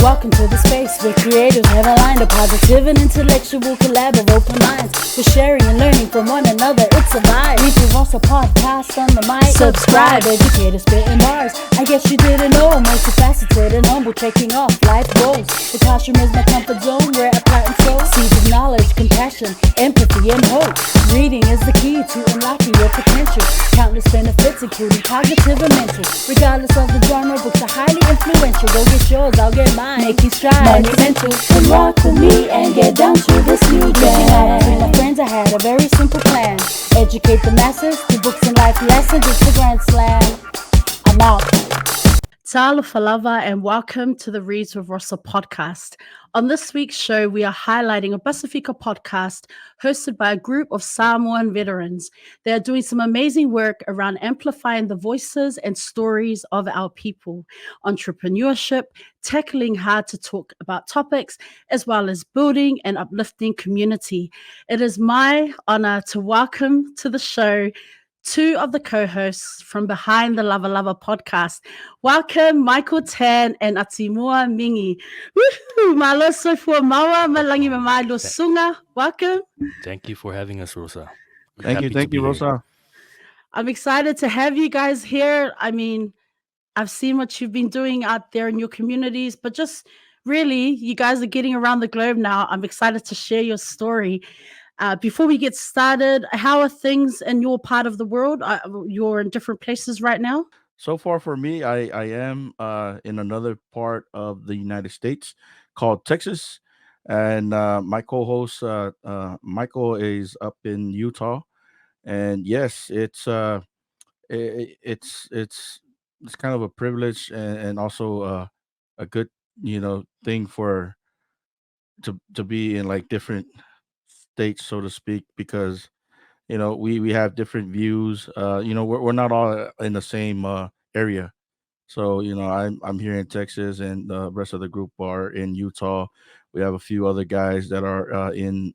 Welcome to the space where creators have aligned a positive and intellectual collab of open minds. We're sharing and learning from one another, it's a vibe. ReadswithRosa Podcast on the mic. Subscribe, educators spitting bars. I guess you didn't know I'm multifaceted and humble, checking off life goals. The classroom is my comfort zone where I plant and sow seeds of knowledge, compassion, empathy, and hope. Reading is the key to unlocking your potential. Countless benefits including cognitive and mental. Regardless of the genre, books are highly influential. Go get yours, I'll get mine. Making strides, monumental. And rock with me and get down to this new jam. With my friends, I had a very simple plan. Educate the masses through books and life lessons. It's the grand slam. I'm out. Ta'ala falava and welcome to the Reads with Rosa podcast. On this week's show, we are highlighting a Pasifika podcast hosted by a group of Sāmoan veterans. They are doing some amazing work around amplifying the voices and stories of our people, entrepreneurship, tackling hard to talk about topics, as well as building and uplifting community. It is my honor to welcome to the show two of the co-hosts from Behind the Lavalava Podcast. Welcome, Michael Tan and Atimua Migi. Woohoo! Malo soifua mawa, malangi mamalo sunga. Welcome. Thank you for having us, Rosa. Thank you, Rosa. I'm excited to have you guys here. I mean, I've seen what you've been doing out there in your communities, but just really, you guys are getting around the globe now. I'm excited to share your story. Before we get started, how are things in your part of the world? You're in different places right now? So far for me, I am in another part of the United States called Texas. And my co-host, Michael, is up in Utah. And yes, it's kind of a privilege and also a good, thing for to be in like different states, so to speak, because we have different views. We're not all in the same area. So I'm here in Texas, and the rest of the group are in Utah. We have a few other guys that are in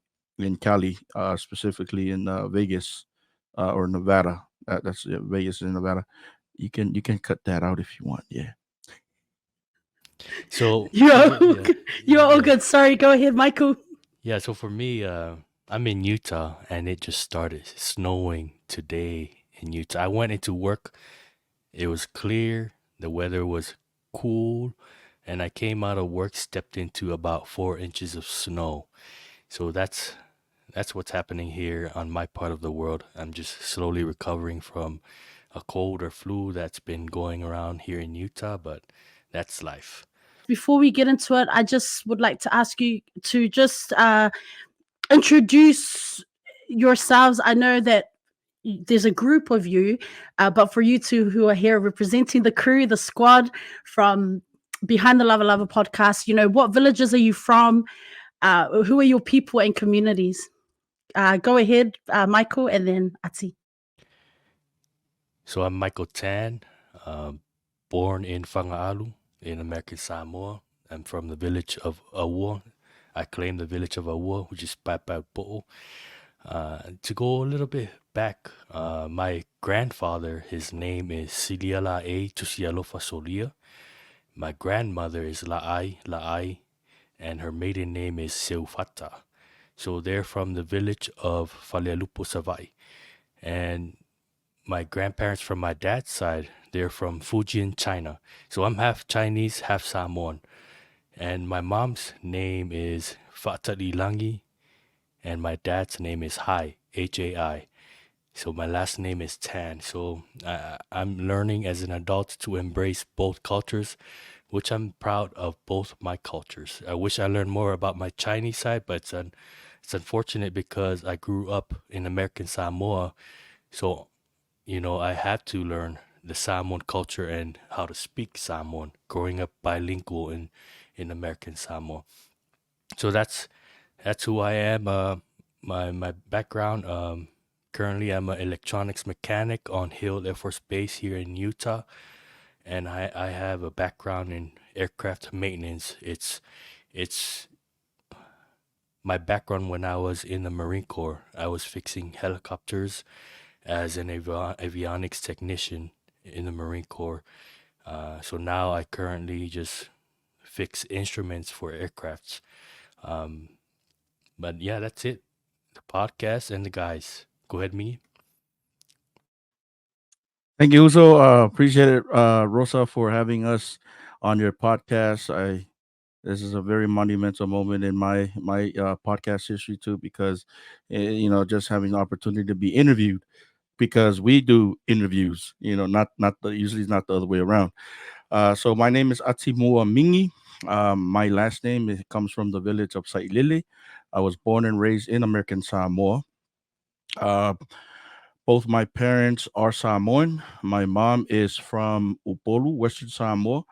Cali, specifically in Vegas or Nevada. That's Vegas in Nevada. You can cut that out if you want. Yeah. So You're all good. Sorry, go ahead, Michael. Yeah, so for me, I'm in Utah, and it just started snowing today in Utah. I went into work. It was clear. The weather was cool. And I came out of work, stepped into about 4 inches of snow. So that's what's happening here on my part of the world. I'm just slowly recovering from a cold or flu that's been going around here in Utah, but that's life. Before we get into it, I just would like to ask you to just introduce yourselves. I know that there's a group of you, but for you two who are here representing the crew, the squad from Behind the Lavalava Podcast, what villages are you from? Who are your people and communities? Go ahead, Michael, and then Ati. So I'm Michael Tan, born in Whangaalu in American Samoa. I'm from the village of Aua. I claim the village of Aua, which is Papapo'o. To go a little bit back, my grandfather, his name is Siliala A Tusialofa Solia. My grandmother is La'ai, and her maiden name is Seufata. So they're from the village of Falealupo Savai. And my grandparents from my dad's side, they're from Fujian, China. So I'm half Chinese, half Samoan. And my mom's name is Fatalilangi, and my dad's name is Hai, Hai. So my last name is Tan. So I'm learning as an adult to embrace both cultures, which I'm proud of both my cultures. I wish I learned more about my Chinese side, but it's unfortunate because I grew up in American Samoa. So, I had to learn the Samoan culture and how to speak Samoan, growing up bilingual in American Samoa. So that's who I am. My background. Currently, I'm an electronics mechanic on Hill Air Force Base here in Utah, and I have a background in aircraft maintenance. It's my background when I was in the Marine Corps. I was fixing helicopters as an avionics technician in the Marine Corps. So now I currently just fix instruments for aircrafts. Um, but yeah, that's it. The podcast and the guys. Go ahead, me. Thank you, Uzo. Appreciate it, Rosa, for having us on your podcast. This is a very monumental moment in my podcast history too, because just having the opportunity to be interviewed, because we do interviews. Not usually it's not the other way around. So my name is Atimua Migi. My last name, it comes from the village of Sailili. I was born and raised in American Samoa. Uh, Both my parents are Samoan. My mom is from Upolu, Western Samoa,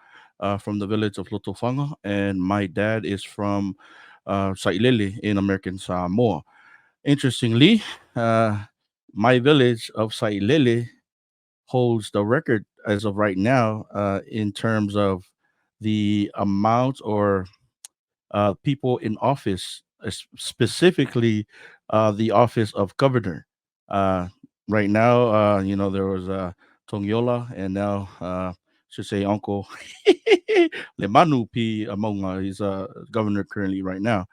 from the village of Lotofanga, and my dad is from Sailele in American Samoa. Interestingly, uh, my village of Sailele holds the record as of right now in terms of the amount or people in office, specifically the office of governor. Uh, right now, there was Tongyola, and now should say Uncle Lemanu P. Amonga. He's governor currently right now.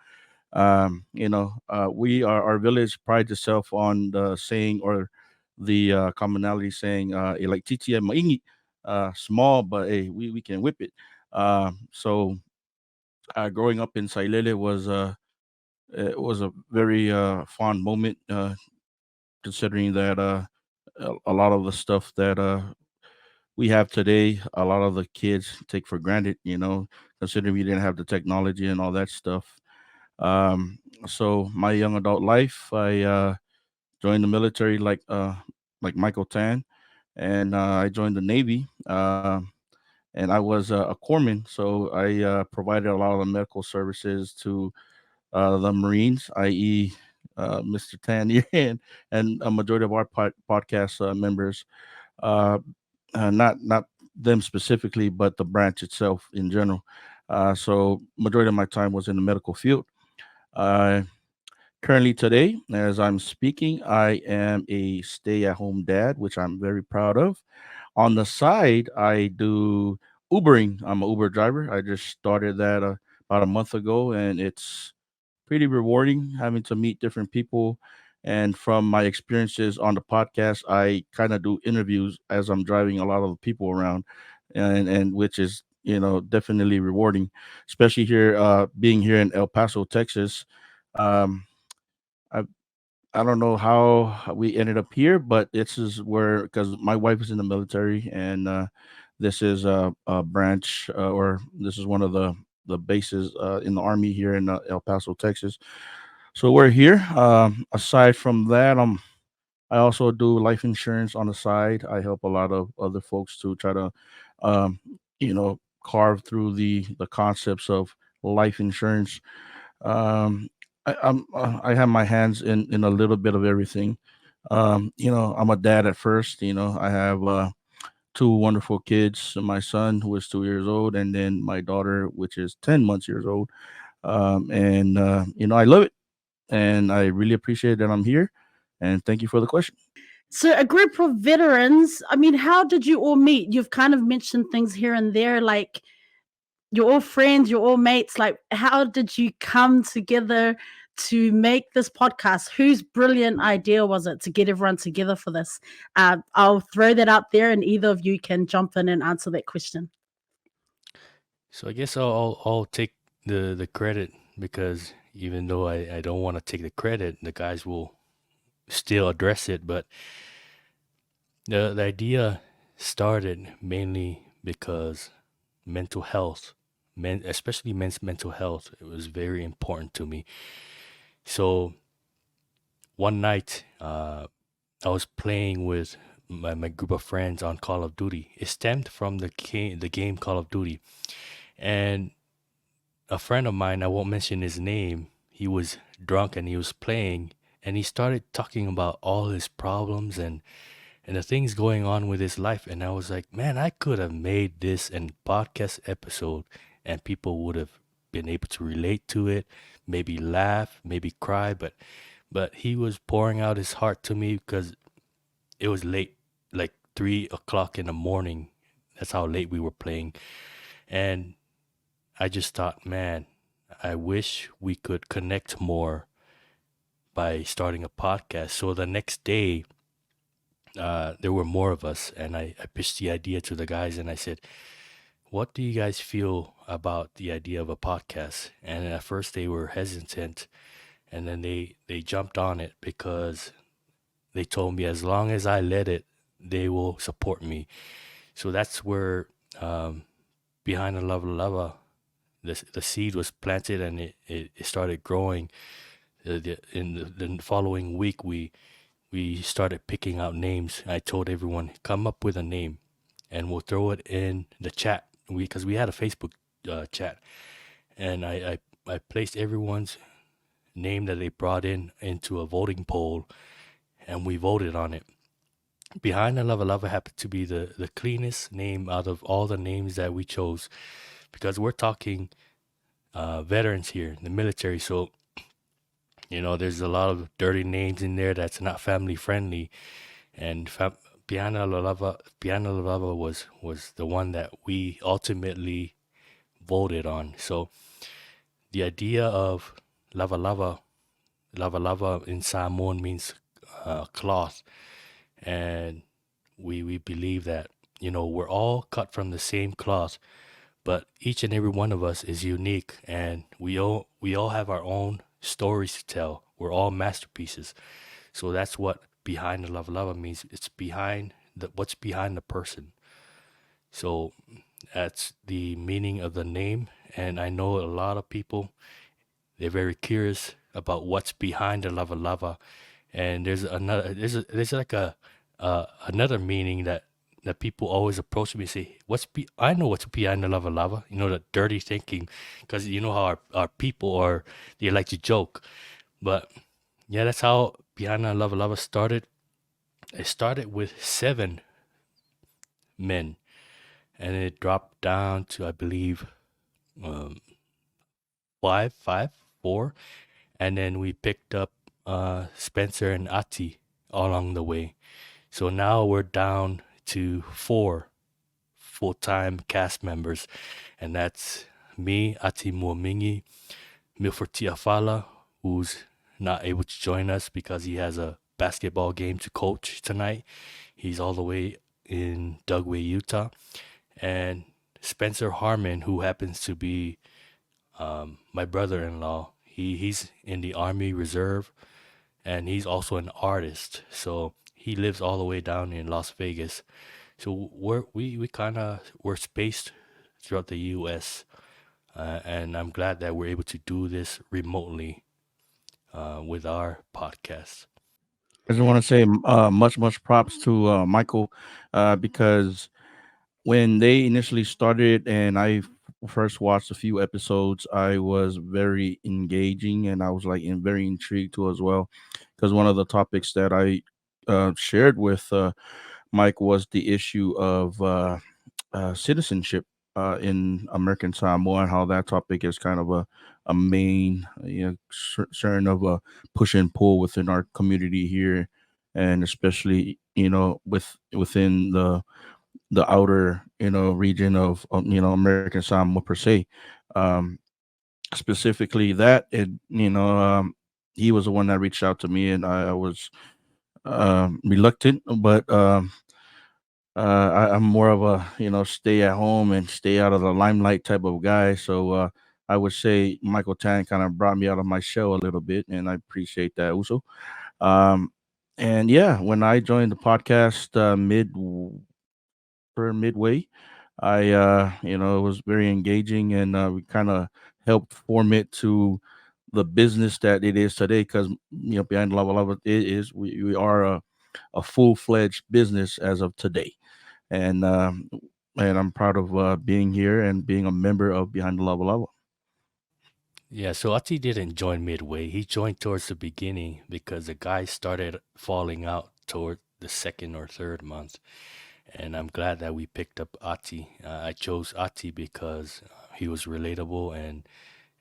We our village prides itself on the saying or the commonality saying, like Titi Maingi, small, but hey, we can whip it. Growing up in Sailele was it was a very fond moment, considering that a lot of the stuff that we have today, a lot of the kids take for granted. Considering we didn't have the technology and all that stuff. So my young adult life, I joined the military like Michael Tan, and I joined the Navy. And I was a corpsman, so I provided a lot of the medical services to the Marines, i.e., Mr. Tan and a majority of our podcast members. Uh, not them specifically, but the branch itself in general. So majority of my time was in the medical field. Uh, Currently today, as I'm speaking, I am a stay-at-home dad, which I'm very proud of. On the side, I do Ubering. I'm an Uber driver. I just started that about a month ago, and it's pretty rewarding having to meet different people. And from my experiences on the podcast, I kind of do interviews as I'm driving a lot of the people around, and which is definitely rewarding, especially here being here in El Paso, Texas. Um, I I don't know how we ended up here, but this is where because my wife is in the military, and this is a branch or this is one of the bases in the army here in El Paso, Texas. So we're here. Aside from that, I also do life insurance on the side. I help a lot of other folks to try to, um, carve through the concepts of life insurance. um, I have my hands in a little bit of everything. I'm a dad at first. I have two wonderful kids. My son, who is 2 years old, and then my daughter, which is 10 months years old. And I love it, and I really appreciate that I'm here. And thank you for the question. So, a group of veterans, I mean, how did you all meet? You've kind of mentioned things here and there, like you're all friends, you're all mates. Like, how did you come together to make this podcast? Whose brilliant idea was it to get everyone together for this? I'll throw that out there, and either of you can jump in and answer that question. So I guess I'll take the credit, because even though I don't want to take the credit, the guys will still address it. But the idea started mainly because mental health, especially men's mental health, it was very important to me. So one night, I was playing with my group of friends on Call of Duty. It stemmed from the game Call of Duty, and a friend of mine, I won't mention his name, he was drunk and he was playing, and he started talking about all his problems and the things going on with his life. And I was like, man, I could have made this an podcast episode, and people would have been able to relate to it, maybe laugh, maybe cry, but he was pouring out his heart to me because it was late, like 3 o'clock in the morning. That's how late we were playing. And I just thought, man, I wish we could connect more by starting a podcast. So the next day, there were more of us, and I pitched the idea to the guys, and I said, what do you guys feel about the idea of a podcast? And at first they were hesitant, and then they jumped on it because they told me as long as I let it, they will support me. So that's where Behind the Lavalava, the seed was planted, and it started growing. In the following week, we started picking out names. I told everyone, come up with a name, and we'll throw it in the chat. Because we had a Facebook chat, and I placed everyone's name that they brought in into a voting poll, and we voted on it. Behind the Lava Lava happened to be the cleanest name out of all the names that we chose, because we're talking veterans here in the military. So, there's a lot of dirty names in there that's not family friendly. And Behind the Lava was the one that we ultimately voted on. So the idea of lava lava, lava lava in Samoan means cloth, and we believe that we're all cut from the same cloth, but each and every one of us is unique, and we all have our own stories to tell. We're all masterpieces. So that's what behind the lava lava means. It's behind what's behind the person. So that's the meaning of the name. And I know a lot of people, they're very curious about what's behind the lava lava. And there's like a another meaning that people always approach me and say, I know what's behind the lava lava. The dirty thinking, because you know how our people are, they like to joke. But yeah, that's how behind the lava lava started. It started with 7 men, and it dropped down to, I believe, um, five, 4, and then we picked up Spencer and Ati along the way. So now we're down to 4 full-time cast members, and that's me, Atimua Migi, Milford Tiafala, who's not able to join us because he has a basketball game to coach tonight. He's all the way in Dugway, Utah. And Spencer Harmon, who happens to be my brother-in-law. He's in the Army Reserve, and he's also an artist. So he lives all the way down in Las Vegas. So we're spaced throughout the U.S. And I'm glad that we're able to do this remotely with our podcast. I just want to say much props to Michael because when they initially started and first watched a few episodes, I was very engaging and I was like very intrigued too as well, because one of the topics that I shared with Mike was the issue of citizenship in American Samoa, and how that topic is kind of a main concern of a push and pull within our community here, and especially within the outer region of American Samoa per se. Um, Specifically that he was the one that reached out to me, and I was reluctant, but I'm more of a stay at home and stay out of the limelight type of guy. So I would say Michael Tan kind of brought me out of my shell a little bit, and I appreciate that also. Um, and yeah, when I joined the podcast midway, I it was very engaging, and we kind of helped form it to the business that it is today. Because behind Lava Lava, we are a full fledged business as of today, and I'm proud of being here and being a member of Behind the Lava Lava. Yeah, so Ati didn't join midway. He joined towards the beginning because the guys started falling out toward the second or third month. And I'm glad that we picked up Ati. I chose Ati because he was relatable,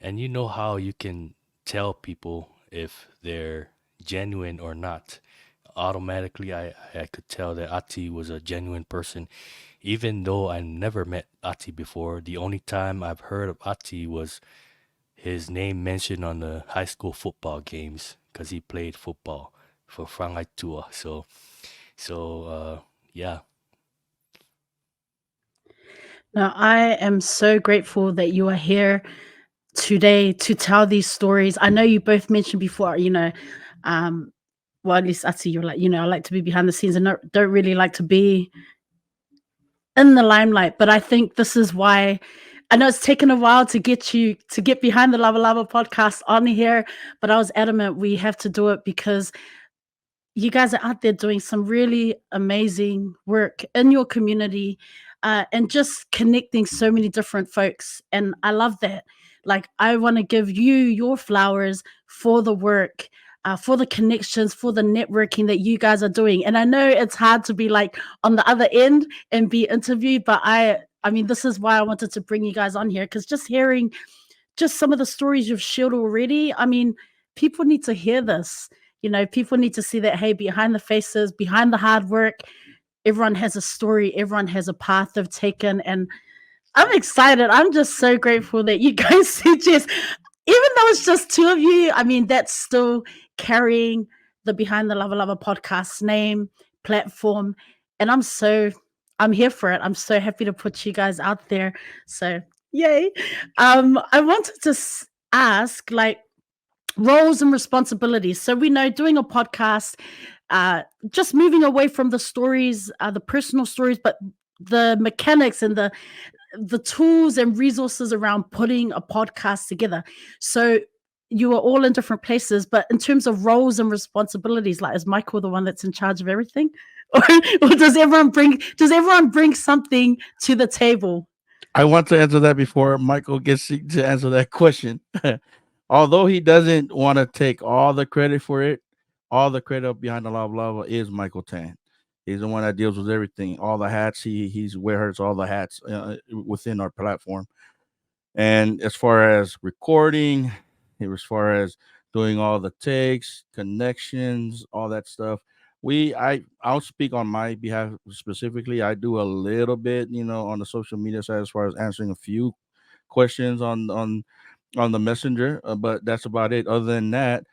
and you know how you can tell people if they're genuine or not automatically I could tell that Ati was a genuine person, even though I never met Ati before. The only time I've heard of Ati was his name mentioned on the high school football games because he played football for Whangaitua. So yeah. Now, I am so grateful that you are here today to tell these stories. I know you both mentioned before, well, at least Ati, you're like, I like to be behind the scenes and don't really like to be in the limelight. But I think this is why I know it's taken a while to get Behind the Lavalava podcast on here, but I was adamant we have to do it because you guys are out there doing some really amazing work in your community, and just connecting so many different folks. And I love that. Like, I want to give you your flowers for the work, for the connections, for the networking that you guys are doing. And I know it's hard to be like on the other end and be interviewed, but I mean, this is why I wanted to bring you guys on here, because just hearing just some of the stories you've shared already, I mean, people need to hear this. People need to see that, hey, behind the faces, behind the hard work, everyone has a story, everyone has a path they've taken. And I'm excited. I'm just so grateful that you guys said yes. Even though it's just two of you, I mean, that's still carrying the Behind the Lavalava podcast name, platform. And I'm here for it. I'm so happy to put you guys out there. So, yay. I wanted to ask, like, roles and responsibilities. So we know doing a podcast, just moving away from the stories, the personal stories, but the mechanics and the tools and resources around putting a podcast together. So you are all in different places, but in terms of roles and responsibilities, like, is Michael the one that's in charge of everything? Or does everyone bring something to the table? I want to answer that before Michael gets to answer that question. Although he doesn't want to take all the credit for it, all the credit behind the Lava Lava is Michael Tan. He's the one that deals with everything, all the hats. He's wears all the hats within our platform. And as far as recording, as far as doing all the takes, connections, all that stuff, I'll speak on my behalf specifically. I do a little bit, on the social media side as far as answering a few questions on the messenger, but that's about it. Other than that,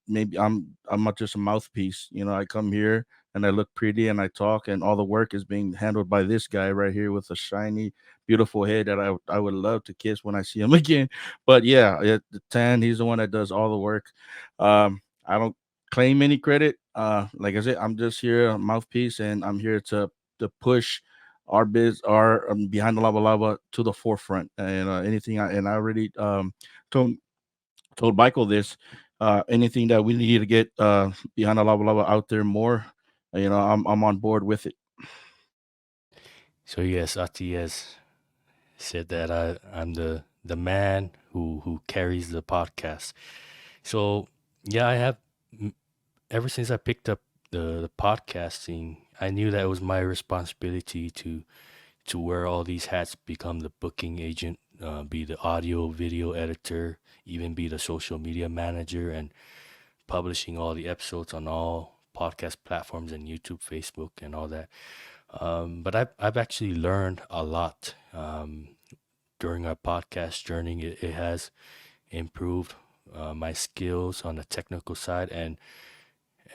maybe I'm not just a mouthpiece. I come here and I look pretty and I talk, and all the work is being handled by this guy right here with a shiny, beautiful head that I would love to kiss when I see him again. But yeah, the Tan, he's the one that does all the work. I don't claim any credit. Like I said, I'm just here a mouthpiece, and I'm here to push our Behind the Lava Lava to the forefront. And I already told told Michael this. Anything that we need to get Behind the Lava Lava out there more, I'm on board with it. So yes, Ati has said that I'm the man who carries the podcast. So yeah, I have ever since I picked up the podcasting, I knew that it was my responsibility to wear all these hats, become the booking agent, be the audio video editor, even be the social media manager, and publishing all the episodes on all podcast platforms and YouTube, Facebook, and all that. But I've actually learned a lot during our podcast journey. It has improved my skills on the technical side, and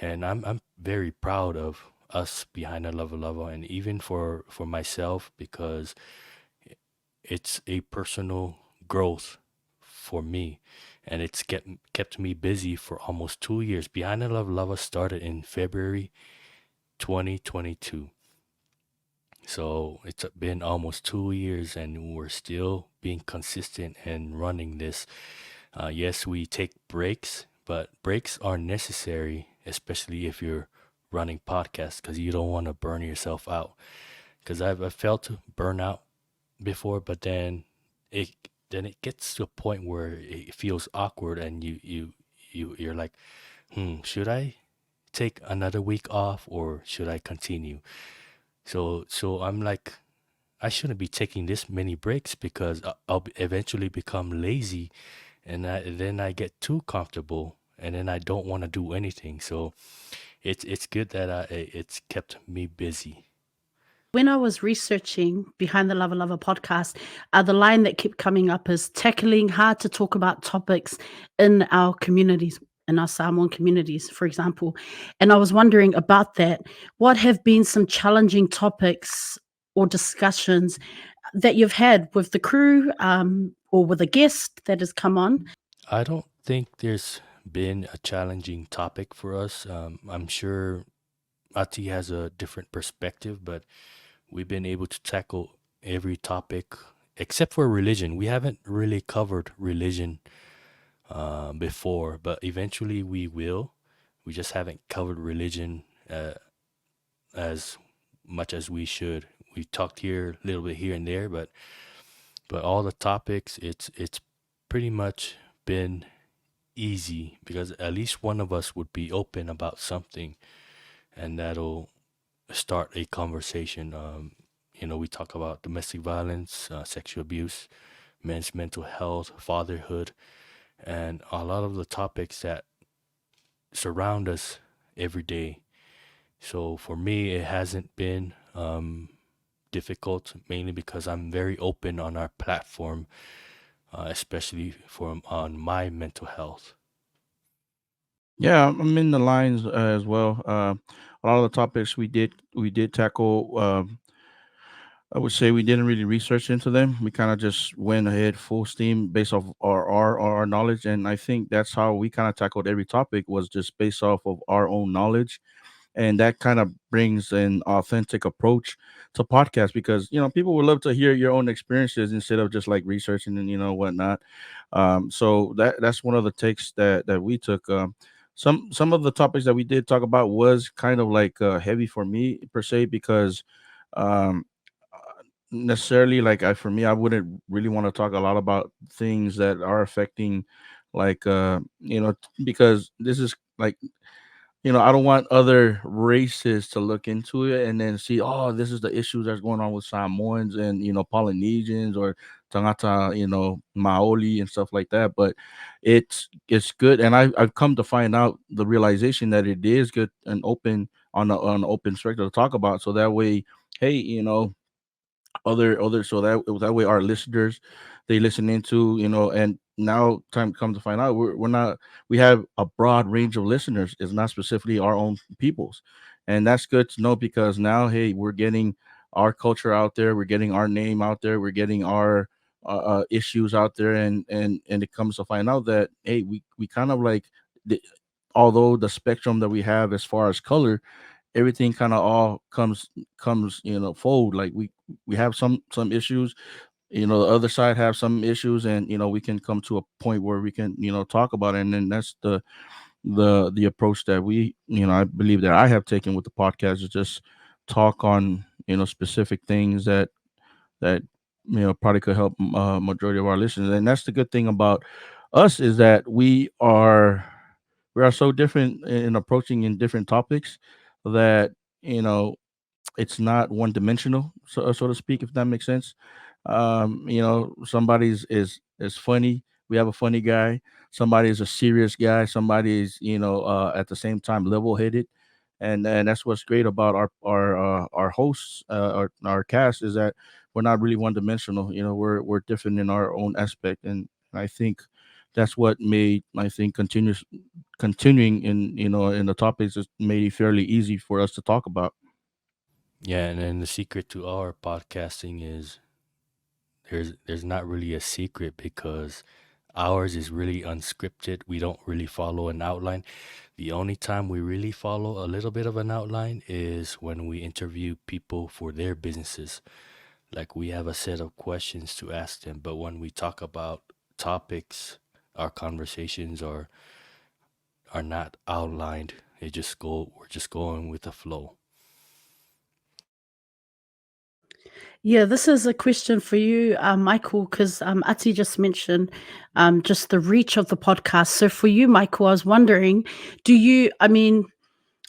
I'm very proud of us behind the level, and even for myself, because it's a personal growth for me, and it's kept me busy for almost 2 years. Behind the level started in February 2022. So it's been almost 2 years, and we're still being consistent and running this. Yes, we take breaks, but breaks are necessary, especially if you're running podcasts, because you don't want to burn yourself out. Because I've felt burnout before, but it it gets to a point where it feels awkward, and you're like, should I take another week off or should I continue? So I'm like, I shouldn't be taking this many breaks, because I'll eventually become lazy, and then I get too comfortable, and then I don't want to do anything. So it's good that it's kept me busy. When I was researching Behind the Lavalava Podcast, the line that kept coming up is tackling hard to talk about topics in our communities, in our Samoan communities, for example. And I was wondering about that. What have been some challenging topics or discussions that you've had with the crew, or with a guest that has come on? I don't think there's been a challenging topic for us. I'm sure Ati has a different perspective, but we've been able to tackle every topic except for religion. We haven't really covered religion before, but eventually we will. We just haven't covered religion as much as we should. We talked here a little bit here and there, but all the topics, it's pretty much been easy because at least one of us would be open about something, and that'll start a conversation. We talk about domestic violence, sexual abuse, men's mental health, fatherhood, and a lot of the topics that surround us every day. So for me, it hasn't been difficult, mainly because I'm very open on our platform, especially for on my mental health. Yeah, I'm in the lines as well. A lot of the topics we did tackle. I would say we didn't really research into them. We kind of just went ahead full steam based off our knowledge, and I think that's how we kind of tackled every topic was just based off of our own knowledge, and that kind of brings an authentic approach to podcast because people would love to hear your own experiences instead of just like researching and whatnot. So that's one of the takes that we took. Some of the topics that we did talk about was kind of like heavy for me per se because um necessarily like for me I wouldn't really want to talk a lot about things that are affecting like because this is like I don't want other races to look into it and then see, oh, this is the issues that's going on with Samoans and Polynesians or Tangata, Maoli and stuff like that. But it's good, and I've come to find out the realization that it is good and open on an open spectrum to talk about, so that way, hey, other so that way our listeners they listen into and now time comes to find out we're not we have a broad range of listeners. It's not specifically our own peoples, and that's good to know because now hey we're getting our culture out there, we're getting our name out there, we're getting our issues out there, and it comes to find out that hey we kind of like the, although the spectrum that we have as far as color, everything kind of all comes fold like we have some issues, the other side have some issues, and we can come to a point where we can talk about it, and then that's the approach that we I believe that I have taken with the podcast is just talk on specific things that probably could help majority of our listeners. And that's the good thing about us is that we are so different in approaching in different topics that you know it's not one dimensional, so to speak, if that makes sense. Somebody's is funny. We have a funny guy. Somebody is a serious guy. Somebody is at the same time level headed, and that's what's great about our hosts, our cast is that we're not really one dimensional. We're different in our own aspect, and I think that's what made I think continuing in the topics is made it fairly easy for us to talk about. Yeah, and then the secret to our podcasting is there's not really a secret because ours is really unscripted. We don't really follow an outline. The only time we really follow a little bit of an outline is when we interview people for their businesses. Like we have a set of questions to ask them, but when we talk about topics, our conversations are not outlined. We're just going with the flow. Yeah, this is a question for you, Michael, because Ati just mentioned just the reach of the podcast. So for you, Michael, I was wondering,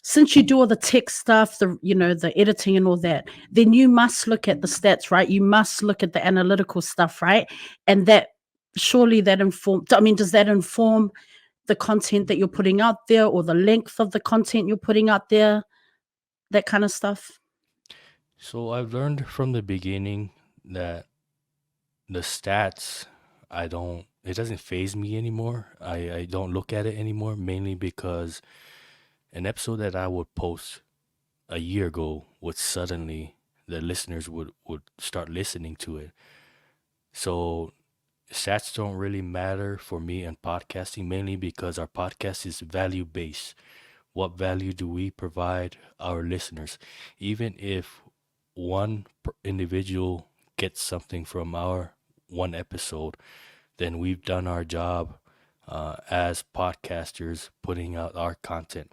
since you do all the tech stuff, the editing and all that, then you must look at the stats, right? You must look at the analytical stuff, right? And that surely that inform. I mean, does that inform the content that you're putting out there, or the length of the content you're putting out there, that kind of stuff? So I've learned from the beginning that the stats, it doesn't phase me anymore. I don't look at it anymore, mainly because an episode that I would post a year ago would suddenly, the listeners would start listening to it. So stats don't really matter for me in podcasting, mainly because our podcast is value based. What value do we provide our listeners? Even if one individual gets something from our one episode, then we've done our job as podcasters putting out our content.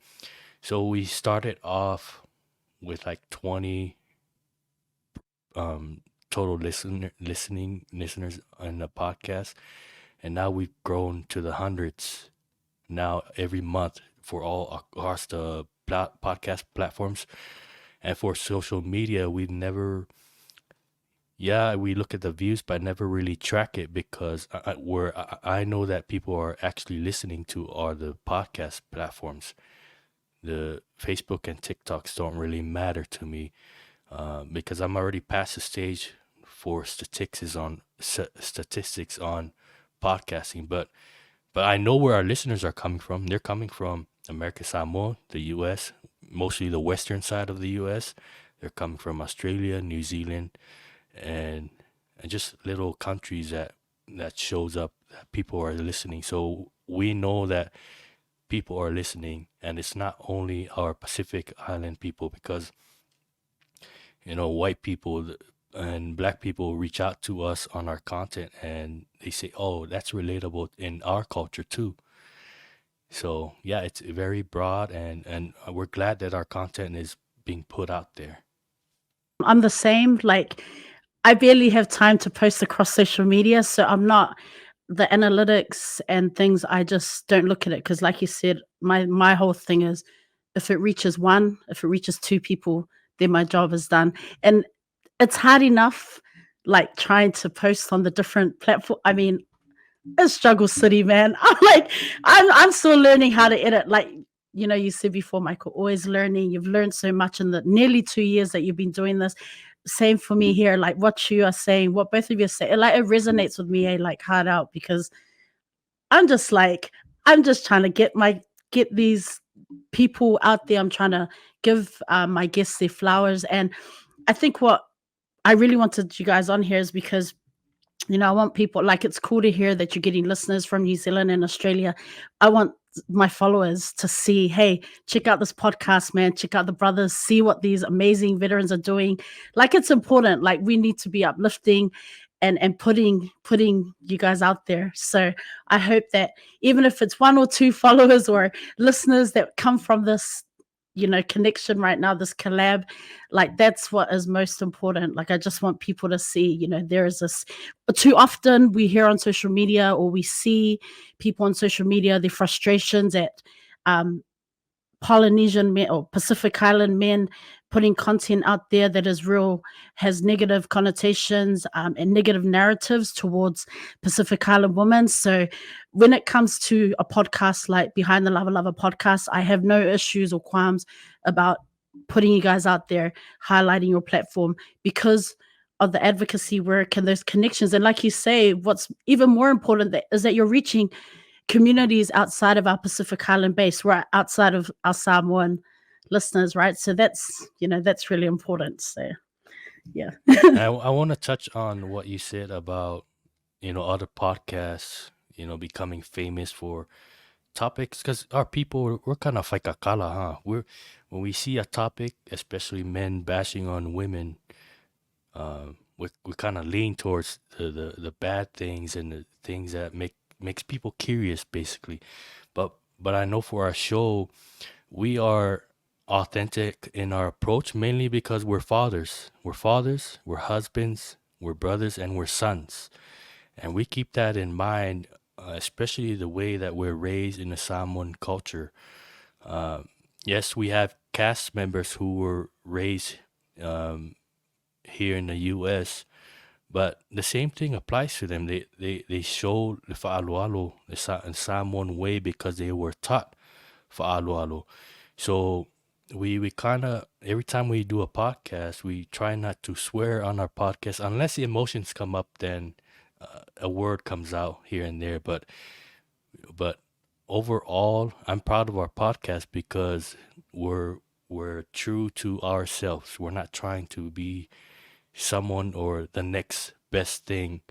So we started off with like 20 total listeners on the podcast, and now we've grown to the hundreds now every month for all across the podcast platforms. And for social media, we've never, we look at the views, but never really track it, because I know that people are actually listening to are the podcast platforms. The Facebook and TikToks don't really matter to me, because I'm already past the stage for statistics on podcasting. But I know where our listeners are coming from. They're coming from America, Samoa, the U.S., mostly the western side of the U.S. They're coming from Australia, New Zealand, and just little countries that shows up that people are listening. So we know that people are listening, and it's not only our Pacific Island people, because white people and black people reach out to us on our content, and they say, oh, that's relatable in our culture too. So yeah, it's very broad, and we're glad that our content is being put out there. I'm the same. Like, I barely have time to post across social media, so I'm not the analytics and things. I just don't look at it, because, like you said, my whole thing is, if it reaches two people, then my job is done. And it's hard enough, like, trying to post on the different platform. I mean, it's struggle city, man. I'm still learning how to edit. Like, you said before, Michael, always learning. You've learned so much in the nearly 2 years that you've been doing this. Same for me here. Like, what you are saying, what both of you are saying, like, it resonates with me, like, hard out, because I'm just trying to get these people out there. I'm trying to give my guests their flowers. And I think what I really wanted you guys on here is because, I want people, like, it's cool to hear that you're getting listeners from New Zealand and Australia. I want my followers to see, hey, check out this podcast, man. Check out the brothers, see what these amazing veterans are doing. Like, it's important. Like, we need to be uplifting and putting you guys out there. So I hope that even if it's 1 or 2 followers or listeners that come from this, connection right now, this collab, like, that's what is most important. Like, I just want people to see, there is this. Too often we hear on social media, or we see people on social media, their frustrations at Polynesian men or Pacific Island men putting content out there that has negative connotations and negative narratives towards Pacific Island women. So when it comes to a podcast like Behind the Lavalava Podcast, I have no issues or qualms about putting you guys out there, highlighting your platform, because of the advocacy work and those connections. And like you say, what's even more important is that you're reaching communities outside of our Pacific Island base, right, outside of our Samoan listeners, right? So that's really important. So yeah. I want to touch on what you said about other podcasts becoming famous for topics, because our people, we're kind of like a kala, huh? When we see a topic, especially men bashing on women, we kind of lean towards the bad things and the things that makes people curious, basically. But I know for our show, we are authentic in our approach, mainly because we're fathers, we're husbands, we're brothers, and we're sons, and we keep that in mind, especially the way that we're raised in the Samoan culture. Yes, we have cast members who were raised here in the U.S., But the same thing applies to them. They show the fa'aloalo, the Samoan way, because they were taught fa'aloalo. So we kind of, every time we do a podcast, we try not to swear on our podcast unless the emotions come up. Then a word comes out here and there. But overall, I'm proud of our podcast because we're true to ourselves. We're not trying to be someone or the next best thing.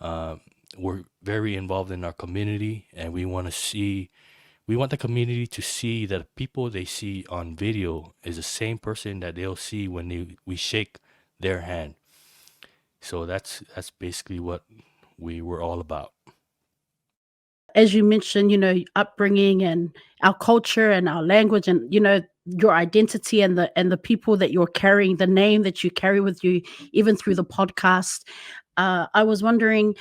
Uh, we're very involved in our community, and we want the community to see that people they see on video is the same person that they'll see when we shake their hand. So that's basically what we were all about. As you mentioned, upbringing and our culture and our language and, your identity and the people that you're carrying, the name that you carry with you, even through the podcast. I was wondering,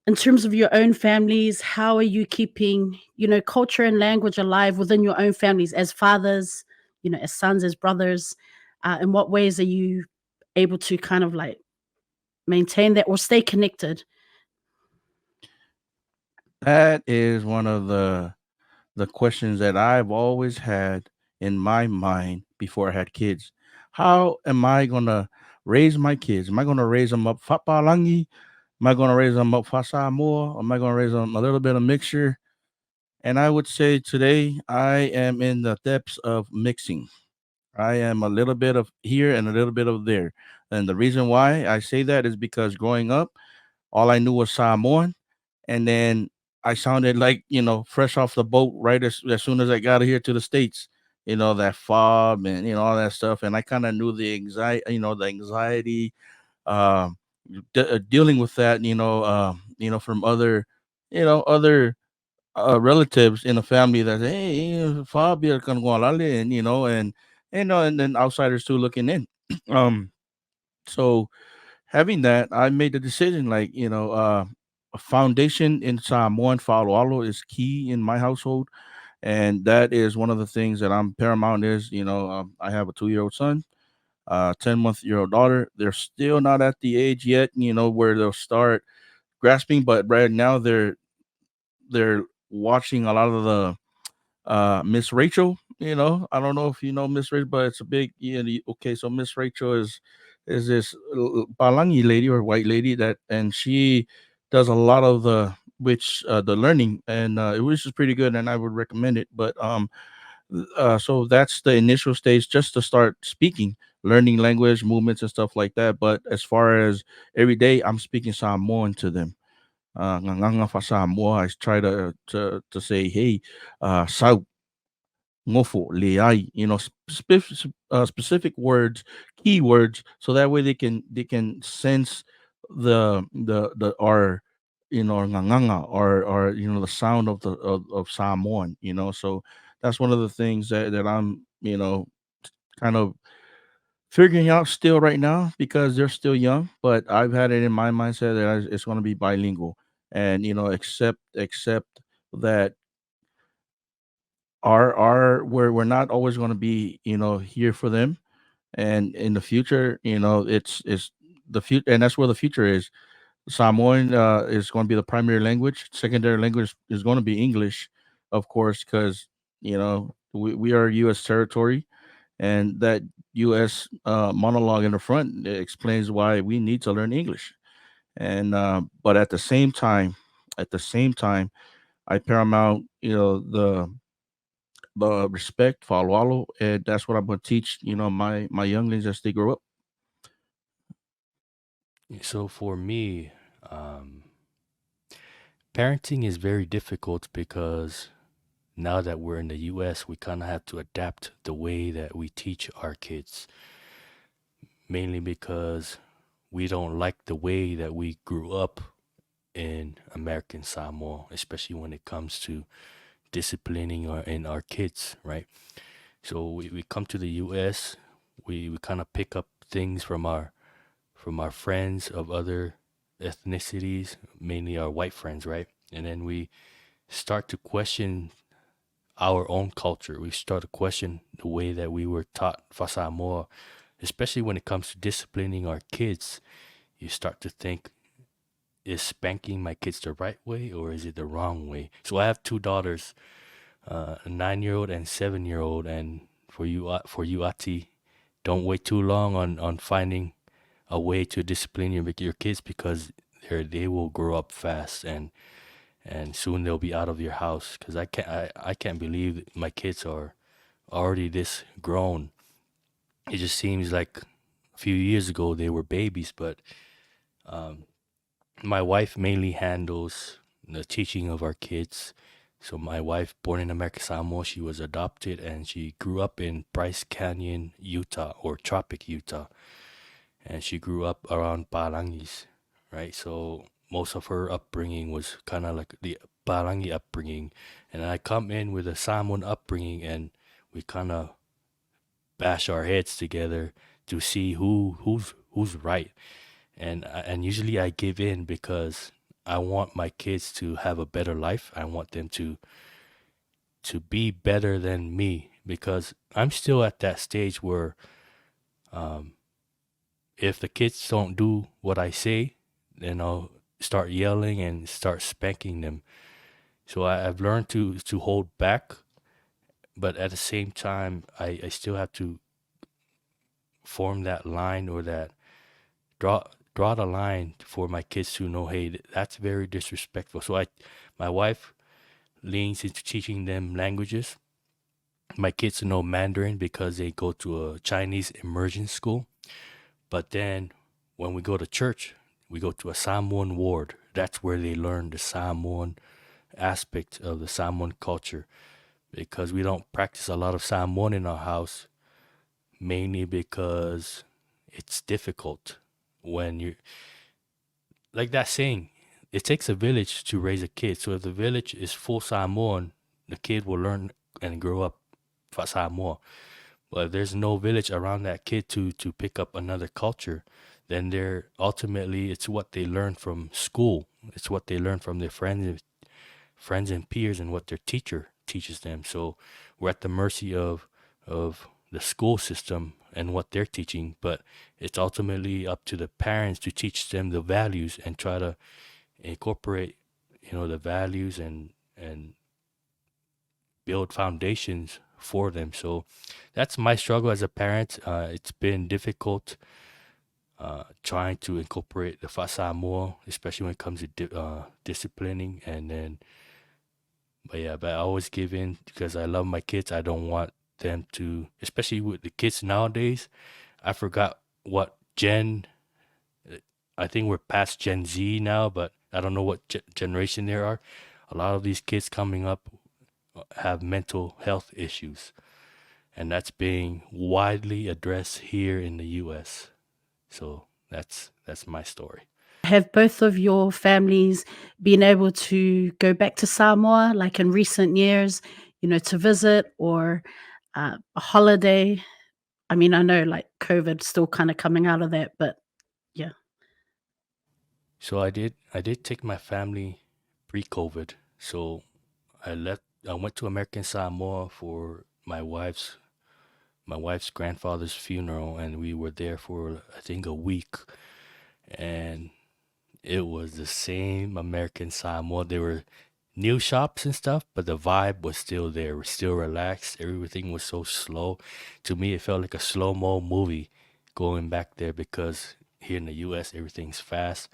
in terms of your own families, how are you keeping, culture and language alive within your own families as fathers, as sons, as brothers? In what ways are you able to kind of like maintain that or stay connected? That is one of the questions that I've always had in my mind before I had kids. How am I gonna raise my kids? Am I gonna raise them up fapalangi? Am I gonna raise them up fasamoa? Am I gonna raise them a little bit of mixture? And I would say today I am in the depths of mixing. I am a little bit of here and a little bit of there. And the reason why I say that is because growing up, all I knew was Samoan, and then I sounded like fresh off the boat right as soon as I got here to the states. That fob and all that stuff, and I kind of knew the anxiety, um, dealing with that. From other relatives in the family that say, hey, fob you're gonna go alale," and then outsiders too looking in. um, so having that, I made the decision like, a foundation in Samoan Fa'aloalo is key in my household. And that is one of the things that I'm paramount is, I have a 2-year-old son, 10-month-year-old daughter. They're still not at the age yet, where they'll start grasping, but right now they're watching a lot of the Miss Rachel. I don't know if you know Miss Rachel, but it's a big okay. So Miss Rachel is this Palangi lady or white lady and she does a lot of the learning, and it was just pretty good, and I would recommend it. But so that's the initial stage, just to start speaking, learning language, movements, and stuff like that. But as far as every day, I'm speaking Samoan to them. Nganganga fa Samoa. I try to say, hey, sau ngofo leai, specific words, keywords, so that way they can sense the our nganganga or the sound of Samoan. So that's one of the things that I'm kind of figuring out still right now because they're still young, but I've had it in my mindset that it's going to be bilingual, and accept that we're not always going to be here for them, and in the future it's the future, and that's where the future is. Samoan is going to be the primary language. Secondary language is going to be English, of course, because we are U.S. territory, and that U.S. Monologue in the front explains why we need to learn English. And but at the same time, I paramount the respect for Alualo, and that's what I'm going to teach my younglings as they grow up. So for me, parenting is very difficult because now that we're in the US, we kind of have to adapt the way that we teach our kids, mainly because we don't like the way that we grew up in American Samoa, especially when it comes to disciplining our kids, right? So we come to the US, we kind of pick up things from our friends of other ethnicities, mainly our white friends, right? And then we start to question our own culture. We start to question the way that we were taught Fasamoa, especially when it comes to disciplining our kids. you start to think, is spanking my kids the right way or is it the wrong way? So I have two daughters, a 9-year-old and 7-year-old, and for you, Ati, don't wait too long on finding a way to discipline your kids because they will grow up fast and soon they'll be out of your house. Because I can't believe my kids are already this grown. It just seems like a few years ago they were babies, but um, my wife mainly handles the teaching of our kids. So my wife, born in America Samoa, she was adopted and she grew up in Bryce Canyon, Utah, or Tropic, Utah. And she grew up around Palangis, right? So most of her upbringing was kind of like the Palangi upbringing. And I come in with a Samoan upbringing and we kind of bash our heads together to see who's right. And usually I give in because I want my kids to have a better life. I want them to be better than me because I'm still at that stage where um, if the kids don't do what I say, then I'll start yelling and start spanking them. So I've learned to hold back, but at the same time, I still have to form that line or that draw draw the line for my kids to know, hey, that's very disrespectful. So my wife leans into teaching them languages. My kids know Mandarin because they go to a Chinese immersion school. But then when we go to church, we go to a Samoan ward. That's where they learn the Samoan aspect of the Samoan culture because we don't practice a lot of Samoan in our house, mainly because it's difficult when you like that saying, it takes a village to raise a kid. So if the village is full Samoan, the kid will learn and grow up Samoa. But if there's no village around that kid to pick up another culture, then they're ultimately it's what they learn from school. It's what they learn from their friends and peers and what their teacher teaches them. So we're at the mercy of the school system and what they're teaching, but it's ultimately up to the parents to teach them the values and try to incorporate, the values and build foundations for them. So that's my struggle as a parent. It's been difficult trying to incorporate the Samoa, especially when it comes to disciplining. But I always give in because I love my kids. I don't want them to, especially with the kids nowadays. I forgot what I think we're past Gen Z now, but I don't know what generation there are. A lot of these kids coming up have mental health issues, and that's being widely addressed here in the U.S. So that's my story. Have both of your families been able to go back to Samoa, like in recent years, to visit or a holiday? I mean, I know like COVID's still kind of coming out of that, but yeah. So I did take my family pre-COVID. So I went to American Samoa for my wife's grandfather's funeral, and we were there for I think a week, and it was the same American Samoa. There were new shops and stuff, but the vibe was still there. We're still relaxed. Everything was so slow. To me, it felt like a slow-mo movie going back there because here in the US, everything's fast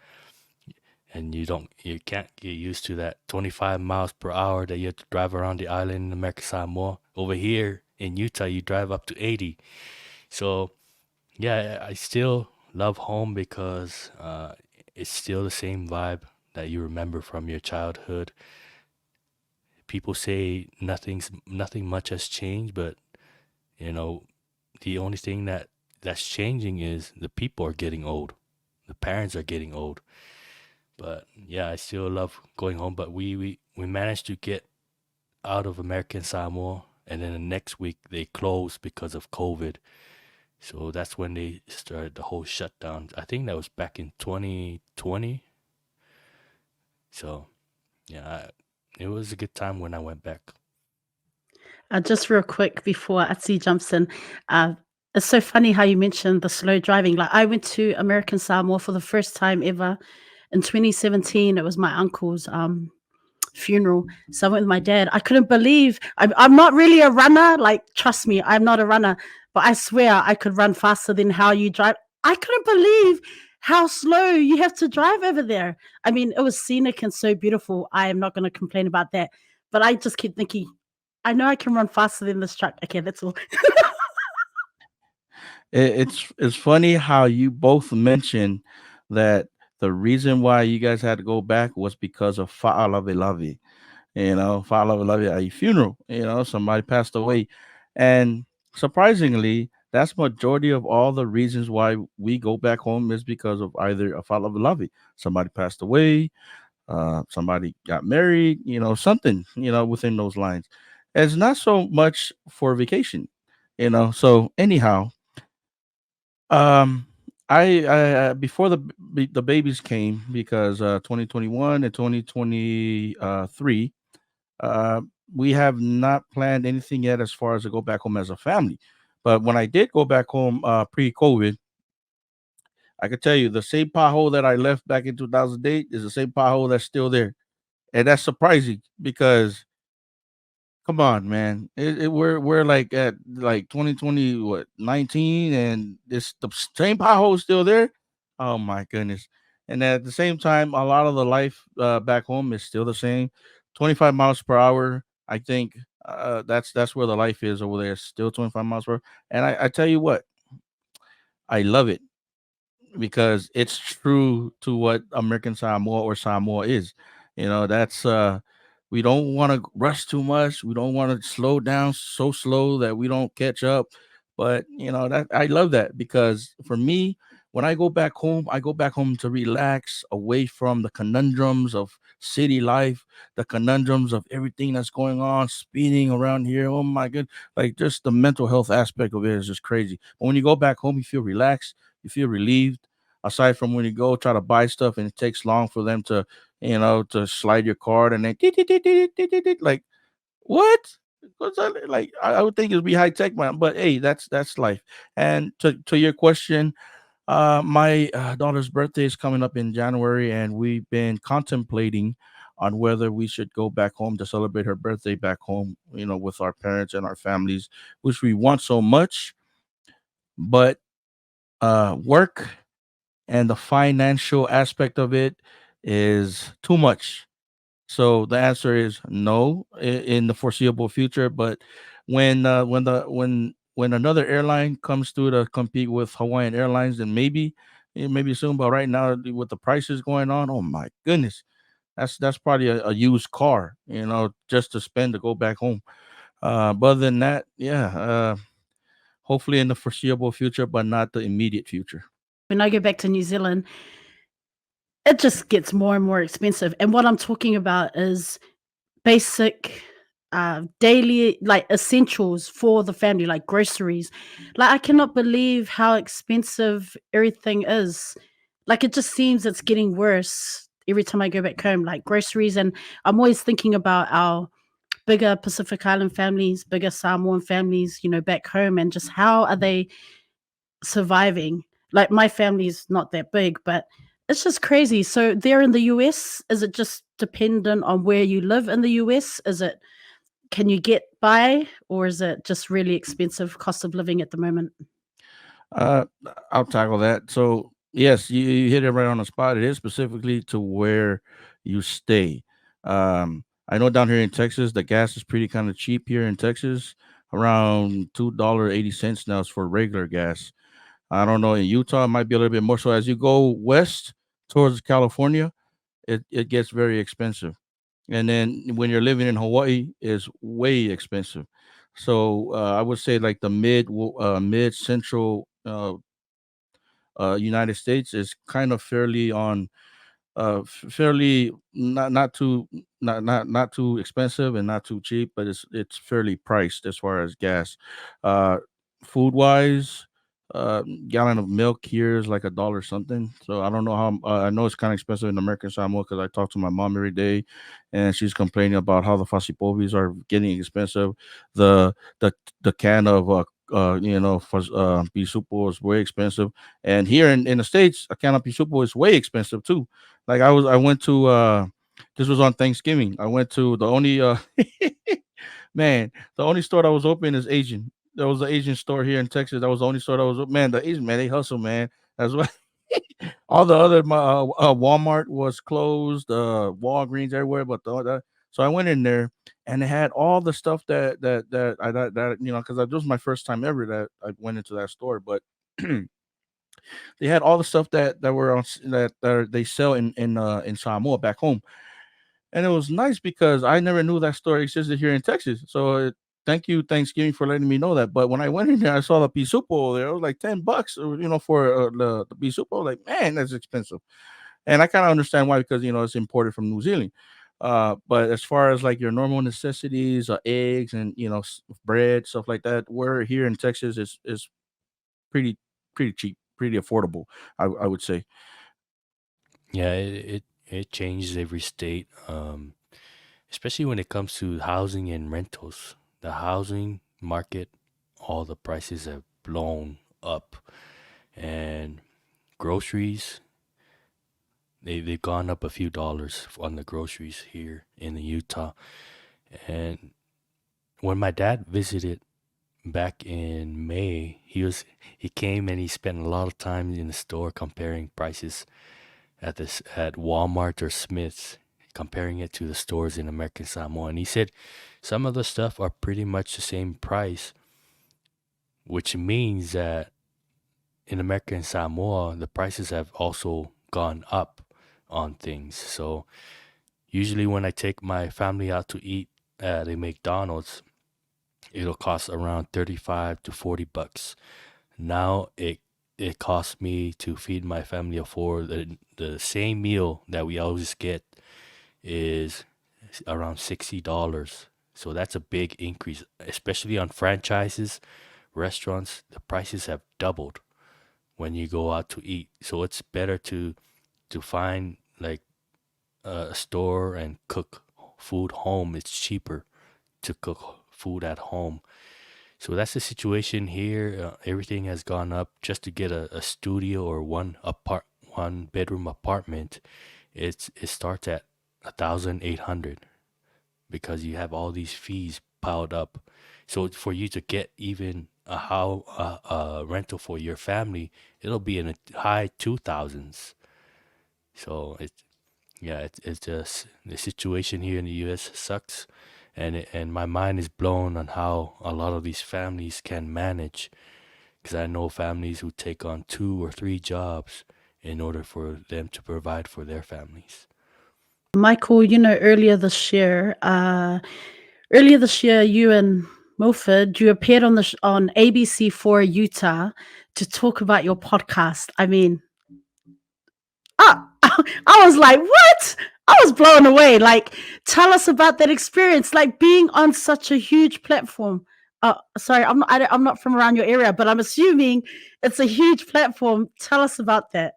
and you can't get used to that 25 miles per hour that you have to drive around the island in America Samoa. Over here in Utah, you drive up to 80. So yeah, I still love home because it's still the same vibe that you remember from your childhood. People say nothing much has changed, but you know, the only thing that's changing is the people are getting old. The parents are getting old. But yeah, I still love going home. But we managed to get out of American Samoa, and then the next week they closed because of COVID. So that's when they started the whole shutdown. I think that was back in 2020. So yeah, it was a good time when I went back. Just real quick before Atsi jumps in, uh, It's so funny how you mentioned the slow driving. Like I went to American Samoa for the first time ever in 2017. It was my uncle's funeral. So I went with my dad. I couldn't believe I'm not really a runner. Like, trust me, I'm not a runner. But I swear I could run faster than how you drive. I couldn't believe how slow you have to drive over there. I mean, it was scenic and so beautiful. I am not going to complain about that. But I just keep thinking, I know I can run faster than this truck. Okay, that's all. It's funny how you both mentioned that the reason why you guys had to go back was because of Fa'alavilavi. Fa'alavilavi, a funeral. Somebody passed away, and surprisingly, that's majority of all the reasons why we go back home is because of either a Fa'alavilavi, somebody passed away, somebody got married, something, within those lines. It's not so much for vacation. So anyhow, um, I before the babies came because 2021 and 2023, uh, we have not planned anything yet as far as to go back home as a family. But when I did go back home pre-COVID, I can tell you the same pothole that I left back in 2008 is the same pothole that's still there, and that's surprising because come on, man. We're like at like 2020, what 19, and this the same pothole still there. Oh my goodness! And at the same time, a lot of the life back home is still the same, 25 miles per hour. I think that's where the life is over there. Still 25 miles per hour. And I tell you what, I love it because it's true to what American Samoa or Samoa is. That's we don't want to rush too much. We don't want to slow down so slow that we don't catch up. But that I love that because for me, when I go back home to relax away from the conundrums of city life, the conundrums of everything that's going on, speeding around here. Oh my good, like just the mental health aspect of it is just crazy. But when you go back home, you feel relaxed, you feel relieved aside from when you go try to buy stuff and it takes long for them to slide your card and then like what? What's that? Like I would think it'd be high tech, man. But hey, that's life. And to your question, my daughter's birthday is coming up in January, and we've been contemplating on whether we should go back home to celebrate her birthday back home, with our parents and our families, which we want so much, but work and the financial aspect of it is too much. So the answer is no in the foreseeable future. But when another airline comes through to compete with Hawaiian Airlines, then maybe soon. But right now, with the prices going on, oh my goodness, that's probably a used car, just to spend to go back home. But other than that, yeah, hopefully in the foreseeable future, but not the immediate future. When I go back to New Zealand, it just gets more and more expensive. And what I'm talking about is basic daily like essentials for the family, like groceries. Like I cannot believe how expensive everything is. Like it just seems it's getting worse every time I go back home, like groceries. And I'm always thinking about our bigger Pacific Island families, bigger Samoan families, back home, and just how are they surviving. Like my family's not that big, but it's just crazy. So there in the US, is it just dependent on where you live in the US? Is it can you get by, or is it just really expensive cost of living at the moment? Uh, I'll tackle that. So yes, you hit it right on the spot. It is specifically to where you stay. I know down here in Texas, the gas is pretty kind of cheap here in Texas, around $2.80 now is for regular gas. I don't know in Utah, it might be a little bit more. So as you go west towards California, it gets very expensive. And then when you're living in Hawaii, is way expensive. So I would say like the mid central United States is kind of fairly on fairly not too expensive and not too cheap, but it's fairly priced as far as gas. Uh, Food wise, gallon of milk here is like a dollar something. So I don't know how. I know it's kind of expensive in American Samoa because I talk to my mom every day, and she's complaining about how the fasipovis are getting expensive. The the can of for pisupo is way expensive, and here in the states, a can of pisupo is way expensive too. Like I went to this was on Thanksgiving. I went to the only man, the only store that was open is Asian. There was an Asian store here in Texas. That was the only store that was man. The Asian man, they hustle, man. That's why all the other Walmart was closed, Walgreens everywhere, but so I went in there and they had all the stuff that because this was my first time ever that I went into that store, but they had all the stuff that were that they sell in Samoa back home, and it was nice because I never knew that store existed here in Texas. So thank you Thanksgiving for letting me know that. But when I went in there, I saw the pisupo there. It was like $10, for the pisupo. Like, man, that's expensive. And I kind of understand why, because it's imported from New Zealand. But as far as like your normal necessities, eggs and bread, stuff like that, we're here in Texas is pretty cheap, pretty affordable. I would say. Yeah, it changes every state, especially when it comes to housing and rentals. The housing market, all the prices have blown up, and groceries, they've gone up a few dollars on the groceries here in Utah. And when my dad visited back in May, he came and he spent a lot of time in the store comparing prices at Walmart or Smith's, comparing it to the stores in American Samoa. And he said some of the stuff are pretty much the same price, which means that in American Samoa, the prices have also gone up on things. So usually when I take my family out to eat at a McDonald's, it'll cost around 35 to 40 bucks. Now it costs me to feed my family of four. The same meal that we always get is around $60. So that's a big increase, especially on franchises, restaurants. The prices have doubled when you go out to eat. So it's better to find like a store and cook food home. It's cheaper to cook food at home. So that's the situation here. Everything has gone up. Just to get a studio or one bedroom apartment, it starts at 1,800 because you have all these fees piled up. So for you to get even a rental for your family, it'll be in the high 2,000s. So it's just the situation here in the U.S. sucks, and my mind is blown on how a lot of these families can manage. Because I know families who take on 2 or 3 jobs in order for them to provide for their families. Michael, earlier this year, you and Milford, you appeared on ABC4 Utah to talk about your podcast. I mean, I was like, what? I was blown away. Like, tell us about that experience, like being on such a huge platform. Sorry, I'm not from around your area, but I'm assuming it's a huge platform. Tell us about that.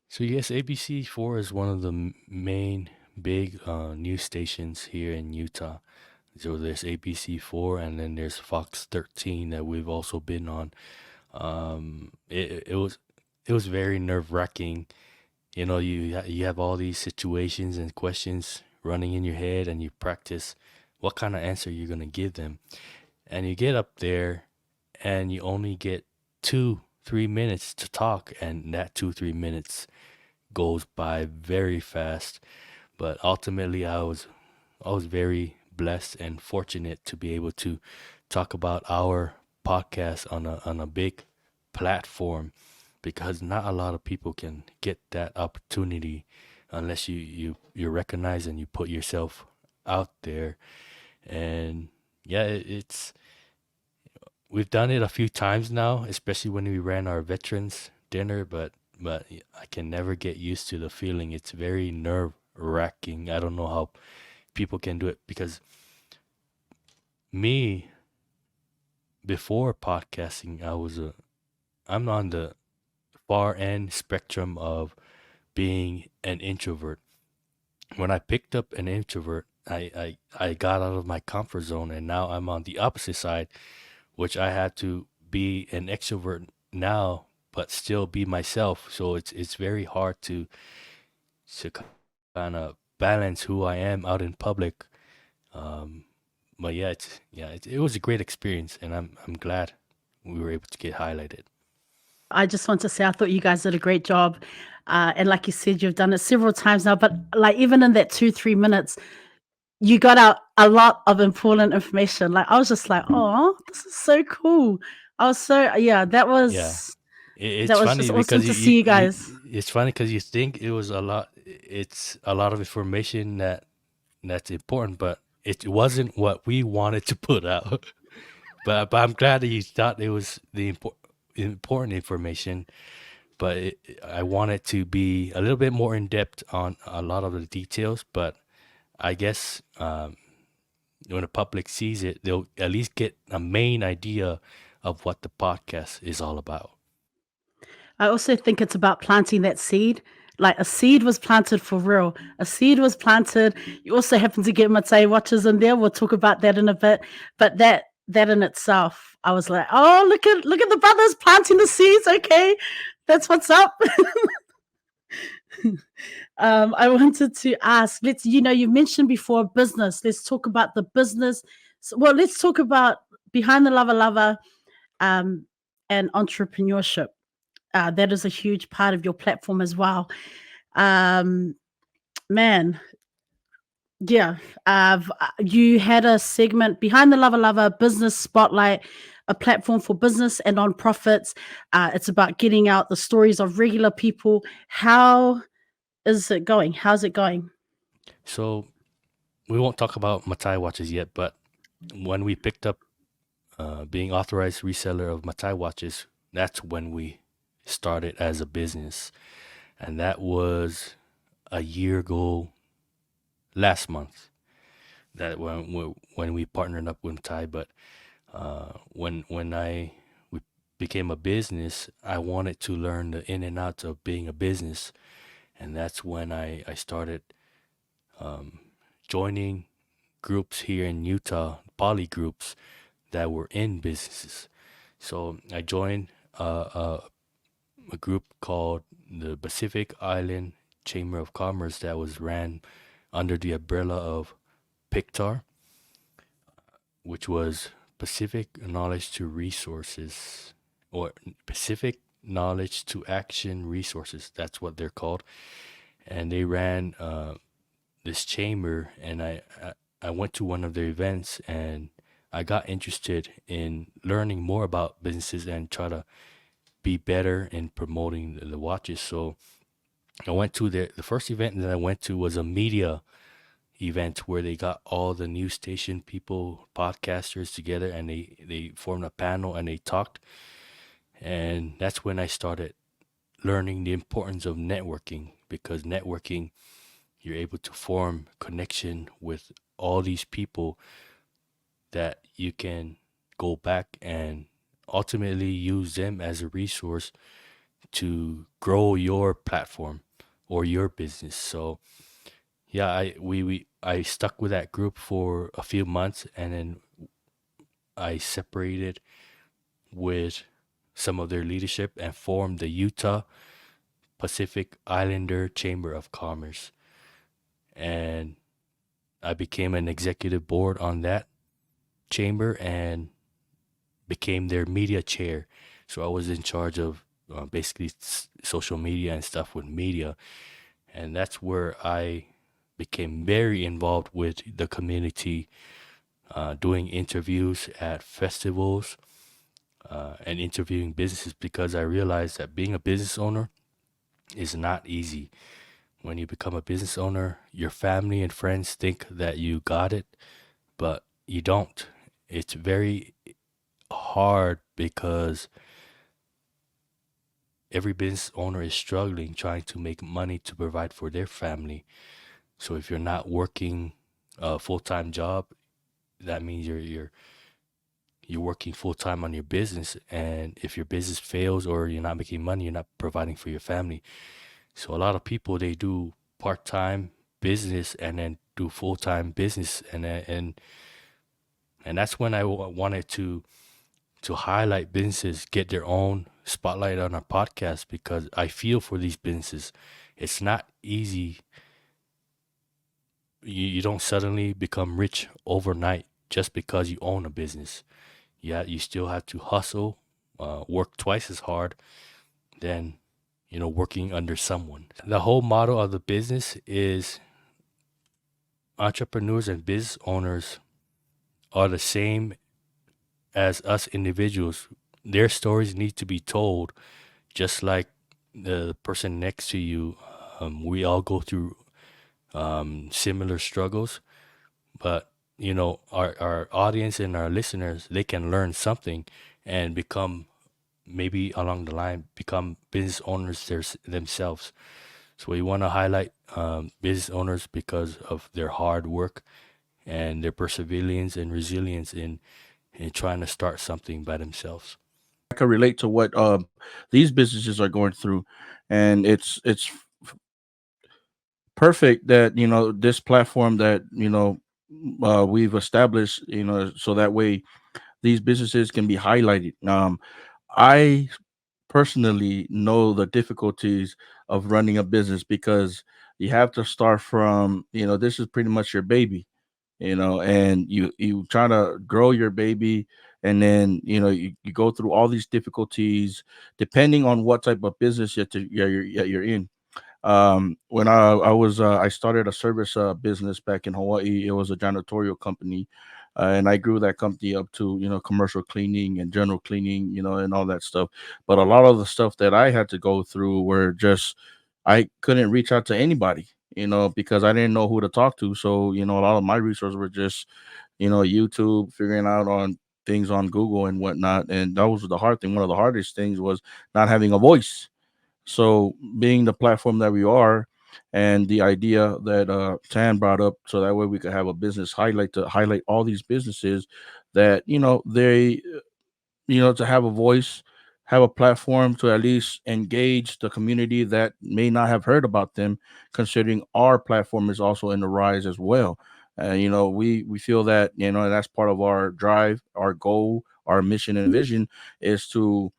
So yes, ABC4 is one of the main big news stations here in Utah. So there's ABC4, and then there's Fox 13 that we've also been on. It was very nerve-wracking. You have all these situations and questions running in your head, and you practice what kind of answer you're gonna give them. And you get up there, and you only get 2-3 minutes to talk, and that 2-3 minutes goes by very fast. But ultimately, I was very blessed and fortunate to be able to talk about our podcast on a big platform, because not a lot of people can get that opportunity unless you recognize and you put yourself out there. And yeah, we've done it a few times now, especially when we ran our veterans dinner, but I can never get used to the feeling. It's very nerve wracking. I don't know how people can do it, because me, before podcasting, I'm on the far end spectrum of being an introvert. When I picked up an introvert, I got out of my comfort zone, and now I'm on the opposite side which I had to be an extrovert now, but still be myself. So it's very hard to kind of balance who I am out in public. Um, but yeah, it was a great experience, and I'm glad we were able to get highlighted. I just want to say I thought you guys did a great job. And like you said, you've done it several times now, but like even in that 2-3 minutes, you got out a lot of important information. Like I was just like, oh, this is so cool. I was so Yeah, that it's was funny just awesome because to see you guys. it's funny because you think it was a lot. It's a lot of information that's important, but it wasn't what we wanted to put out. But I'm glad that you thought it was the important information. But I wanted to be a little bit more in depth on a lot of the details. But I guess when the public sees it, they'll at least get a main idea of what the podcast is all about. I also think it's about planting that seed. Like a seed was planted for real. A seed was planted. You also happen to get Matai watches in there. We'll talk about that in a bit. But that in itself, I was like, oh, look at the brothers planting the seeds. Okay, that's what's up. I wanted to ask. You mentioned before business. Let's talk about the business. Well, let's talk about Behind the Lavalava and entrepreneurship. That is a huge part of your platform as well. Man, yeah. You had a segment Behind the Lavalava Business Spotlight, a platform for business and nonprofits. It's about getting out the stories of regular people. How is it going? How's it going? So we won't talk about Matai watches yet, but when we picked up being authorized reseller of Matai watches, that's when we started as a business, and that was a year ago last month. That when we partnered up with Matai, but when we became a business, I wanted to learn the in and outs of being a business, and that's when I started joining groups here in Utah, poly groups that were in businesses. So I joined a group called the Pacific Island Chamber of Commerce that was ran under the umbrella of PICTAR, which was Pacific Knowledge to Resources, or Pacific Knowledge to Action Resources. That's what they're called. And they ran this chamber, and I went to one of their events, and I got interested in learning more about businesses and try to be better in promoting the watches. So I went to the first event that I went to was a media event where they got all the news station people, podcasters together, and they formed a panel and they talked. And that's when I started learning the importance of networking, because networking, you're able to form connection with all these people that you can go back and ultimately use them as a resource to grow your platform or your business. So yeah, I stuck with that group for a few months, and then I separated with some of their leadership and formed the Utah Pacific Islander Chamber of Commerce. And I became an executive board on that chamber and became their media chair. So I was in charge of basically social media and stuff with media. And that's where I became very involved with the community, doing interviews at festivals and interviewing businesses, because I realized that being a business owner is not easy. When you become a business owner, your family and friends think that you got it, but you don't. It's very hard because every business owner is struggling trying to make money to provide for their family. So if you're not working a full-time job, that means you're working full-time on your business, and if your business fails or you're not making money, you're not providing for your family. So a lot of people, they do part-time business and then do full-time business, and that's when I wanted to to highlight businesses get their own spotlight on our podcast, because I feel for these businesses. It's not easy. You don't suddenly become rich overnight just because you own a business. Yeah, you still have to hustle, work twice as hard than working under someone. The whole model of the business is entrepreneurs and business owners are the same as us individuals. Their stories need to be told, just like the person next to you. We all go through similar struggles, but our audience and our listeners, they can learn something and become, maybe along the line, become business owners themselves. So we want to highlight business owners because of their hard work and their perseverance and resilience in trying to start something by themselves. I can relate to what these businesses are going through, and it's perfect that this platform that we've established, so that way these businesses can be highlighted. I personally know the difficulties of running a business because you have to start from, this is pretty much your baby, and you try to grow your baby, and then you go through all these difficulties depending on what type of business you're in. When I started a service business back in Hawaii. It was a janitorial company, and I grew that company up to commercial cleaning and general cleaning, and all that stuff. But a lot of the stuff that I had to go through were just, I couldn't reach out to anybody, because I didn't know who to talk to. So a lot of my resources were just YouTube, figuring out on things on Google and whatnot. And that was the hard thing. One of the hardest things was not having a voice. So being the platform that we are, and the idea that Tan brought up, so that way we could have a business highlight to highlight all these businesses that they to have a voice, have a platform to at least engage the community that may not have heard about them, considering our platform is also in the rise as well. We feel that that's part of our drive, our goal, our mission and vision is to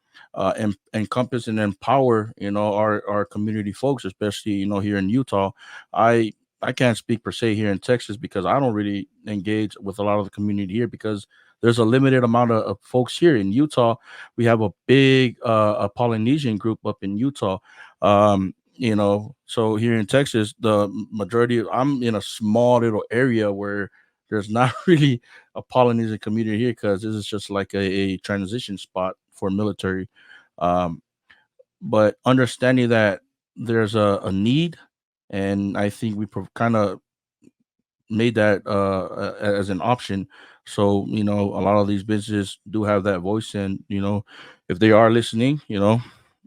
encompass and empower our community folks, especially here in Utah. I can't speak per se here in Texas because I don't really engage with a lot of the community here because there's a limited amount of folks here in Utah. We have a big a Polynesian group up in Utah. So here in Texas, the majority I'm in a small little area where there's not really a Polynesian community here because this is just like a transition spot for military. Um, but understanding that there's a need, and I think we kind of made that as an option. So a lot of these businesses do have that voice, and if they are listening,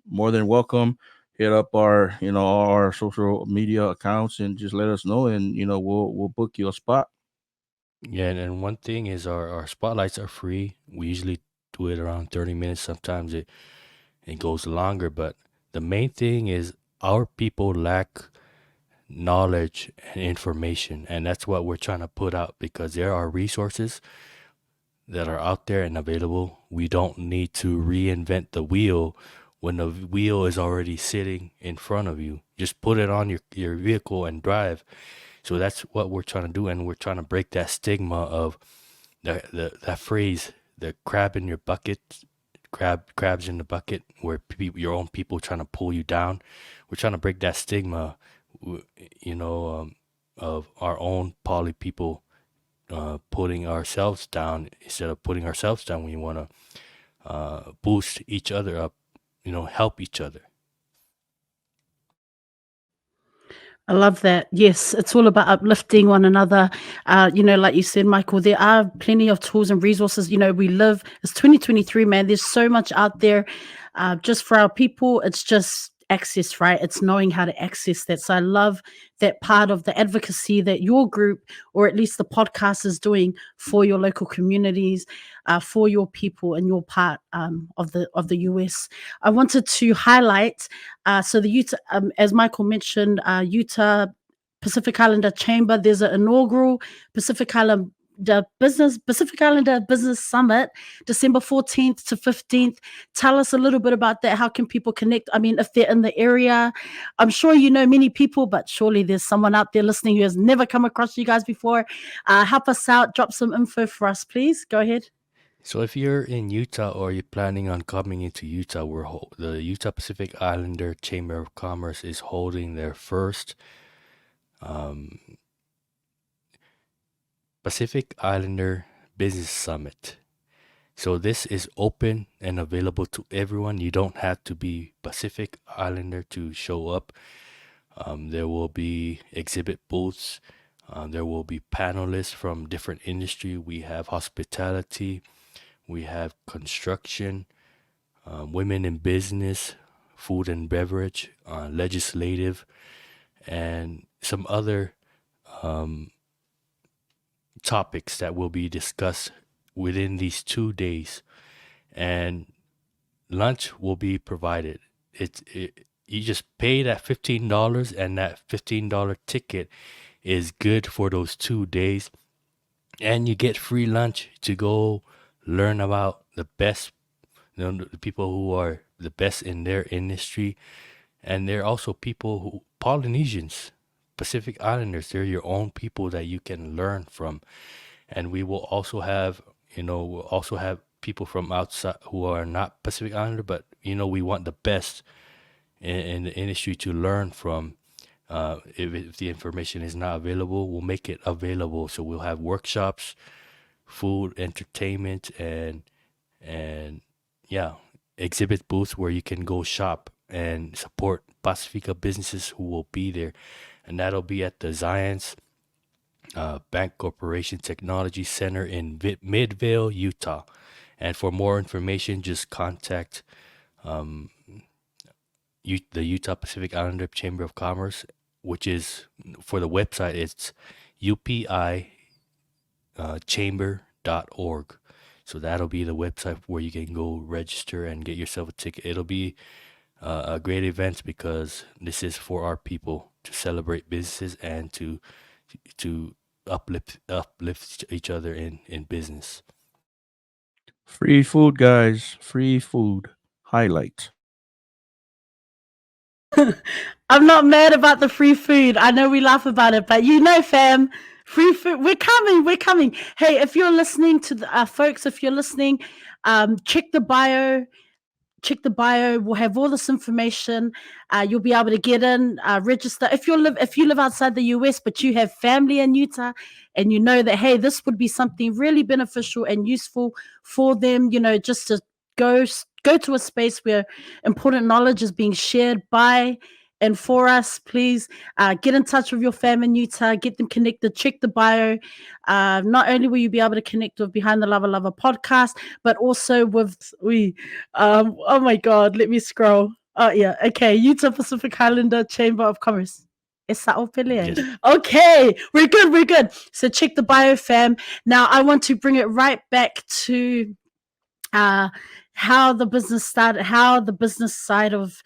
more than welcome. Hit up our our social media accounts and just let us know, and we'll book you a spot. Yeah, and one thing is our spotlights are free. We usually do it around 30 minutes. Sometimes it goes longer, but the main thing is our people lack knowledge and information, and that's what we're trying to put out, because there are resources that are out there and available. We don't need to reinvent the wheel when the wheel is already sitting in front of you. Just put it on your vehicle and drive. So that's what we're trying to do, and we're trying to break that stigma of that phrase, the crab in your bucket, crabs in the bucket, where your own people trying to pull you down. We're trying to break that stigma, of our own poly people putting ourselves down instead of putting ourselves down. We want to boost each other up, help each other. I love that. Yes, it's all about uplifting one another. Like you said, Michael, there are plenty of tools and resources. It's 2023, man. There's so much out there just for our people. It's just access, right? It's knowing how to access that. So I love that part of the advocacy that your group, or at least the podcast, is doing for your local communities, for your people in your part of the US. I wanted to highlight so the Utah, as Michael mentioned, Utah Pacific Islander Chamber. There's an inaugural Pacific Island the Pacific Islander Business Summit, December 14th to 15th. Tell us a little bit about that. How can people connect? I mean, if they're in the area, I'm sure you know many people, but surely there's someone out there listening who has never come across you guys before. Help us out. Drop some info for us, please. Go ahead. So if you're in Utah or you're planning on coming into Utah, the Utah Pacific Islander Chamber of Commerce is holding their first Pacific Islander Business Summit. So this is open and available to everyone. You don't have to be Pacific Islander to show up. There will be exhibit booths. There will be panelists from different industry. We have hospitality. We have construction, women in business, food and beverage, legislative, and some other topics that will be discussed within these 2 days. And lunch will be provided. You just pay that $15, and that $15 ticket is good for those 2 days. And you get free lunch to go learn about the best, the people who are the best in their industry. And they're also people Polynesians, Pacific Islanders, they're your own people that you can learn from. And we will also have, people from outside who are not Pacific Islander, but, we want the best in the industry to learn from. If the information is not available, we'll make it available. So we'll have workshops, food, entertainment, and exhibit booths where you can go shop and support Pasifika businesses who will be there. And that'll be at the Zions Bank Corporation Technology Center in Midvale, Utah. And for more information, just contact the Utah Pacific Islander Chamber of Commerce, which is, for the website, it's upichamber.org. So that'll be the website where you can go register and get yourself a ticket. It'll be a great event because this is for our people to celebrate businesses and to uplift each other in business. Free food, guys. Free food. Highlight. I'm not mad about the free food. I know we laugh about it, but fam, free food. We're coming. Hey, if you're listening to the folks, if you're listening, check the bio. We'll have all this information. You'll be able to get in, register. If you live outside the US, but you have family in Utah, and you know that, hey, this would be something really beneficial and useful for them, just to go to a space where important knowledge is being shared by and for us. Please get in touch with your fam in Utah, get them connected, check the bio. Not only will you be able to connect with Behind the Lavalava Podcast, but also with oh my God, let me scroll. Oh yeah, okay, Utah Pacific Islander Chamber of Commerce. Yes. Okay, we're good. So check the bio, fam. Now I want to bring it right back to how the business started, how the business side of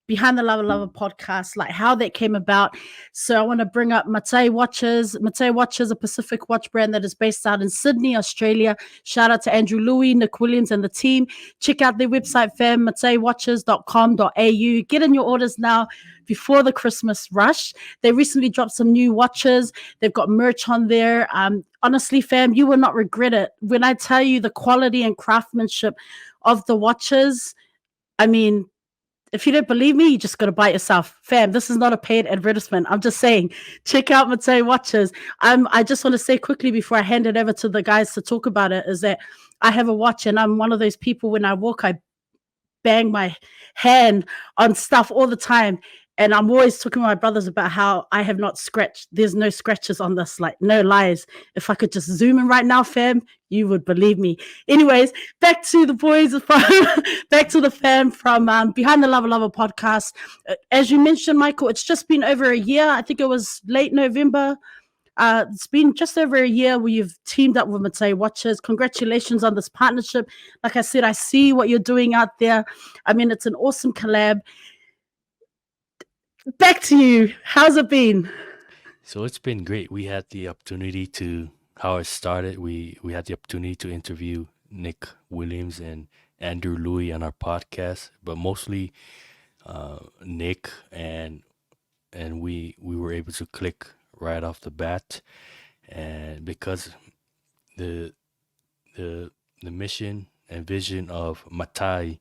Behind the Lavalava Podcast, like how that came about. So I want to bring up Matai Watches. Matai Watches, a Pacific watch brand that is based out in Sydney, Australia. Shout out to Andrew Louis, Nick Williams, and the team. Check out their website, fam, mataiwatches.com.au. Get in your orders now before the Christmas rush. They recently dropped some new watches. They've got merch on there. Honestly, fam, you will not regret it. When I tell you the quality and craftsmanship of the watches, I mean, if you don't believe me, you just got to buy it yourself. Fam, this is not a paid advertisement. I'm just saying, check out Matai Watches. I just want to say quickly before I hand it over to the guys to talk about it, is that I have a watch and I'm one of those people, when I walk, I bang my hand on stuff all the time. And I'm always talking to my brothers about how I have not scratched. There's no scratches on this, like no lies. If I could just zoom in right now, fam, you would believe me. Anyways, back to the boys, back to the fam from Behind the Lavalava Podcast. As you mentioned, Michael, it's just been over a year. I think it was late November. It's been just over a year where you've teamed up with Matai Watches. Congratulations on this partnership. Like I said, I see what you're doing out there. I mean, it's an awesome collab. Back to you. How's it been? So it's been great. We had the opportunity to how it started. We had the opportunity to interview Nick Williams and Andrew Louis on our podcast, but mostly Nick, and we were able to click right off the bat, and because the the the mission and vision of Matai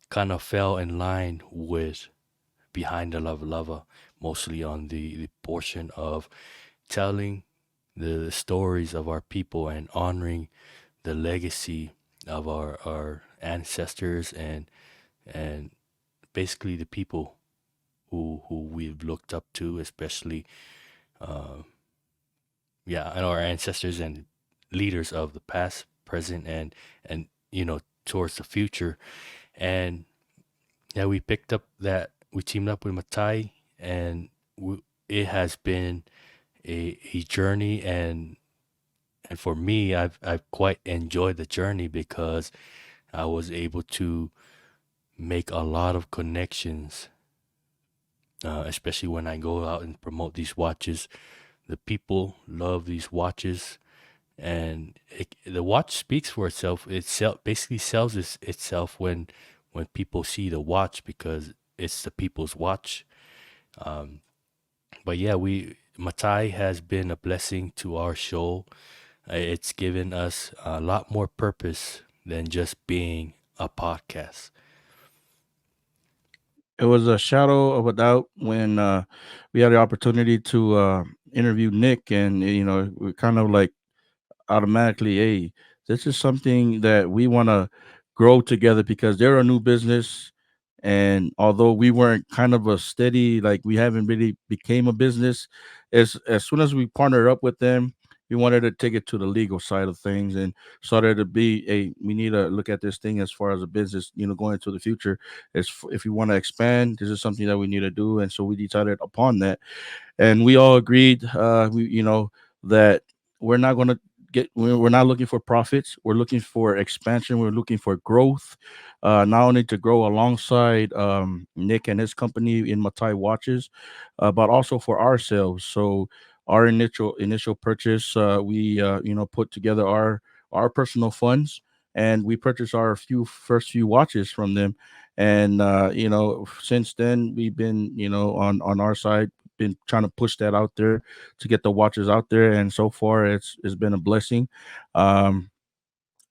kind of fell in line with Behind the Lavalava, mostly on the portion of telling the stories of our people and honoring the legacy of our ancestors and basically the people who we've looked up to, especially uh, yeah, and our ancestors and leaders of the past, present, and towards the future. And yeah, we teamed up with Matai, and it has been a journey, and for me, I've quite enjoyed the journey because I was able to make a lot of connections, especially when I go out and promote these watches. The people love these watches, and the watch speaks for itself. Basically sells itself when people see the watch because it's the people's watch. Um, but yeah, we Matai has been a blessing to our show. It's given us a lot more purpose than just being a podcast. It was a shadow of a doubt when we had the opportunity to interview Nick, and we kind of like automatically, hey, this is something that we want to grow together because they're a new business. And although we weren't kind of a steady, like we haven't really became a business, as soon as we partnered up with them, we wanted to take it to the legal side of things and started to be a we need to look at this thing as far as a business, going into the future. If we want to expand, this is something that we need to do. And so we decided upon that, and we all agreed that we're not going to we're not looking for profits, we're looking for expansion, we're looking for growth, not only to grow alongside Nick and his company in Matai watches, but also for ourselves. So our initial purchase, we put together our personal funds, and we purchased our first few watches from them. And since then we've been on our side, been trying to push that out there to get the watches out there, and so far it's been a blessing. um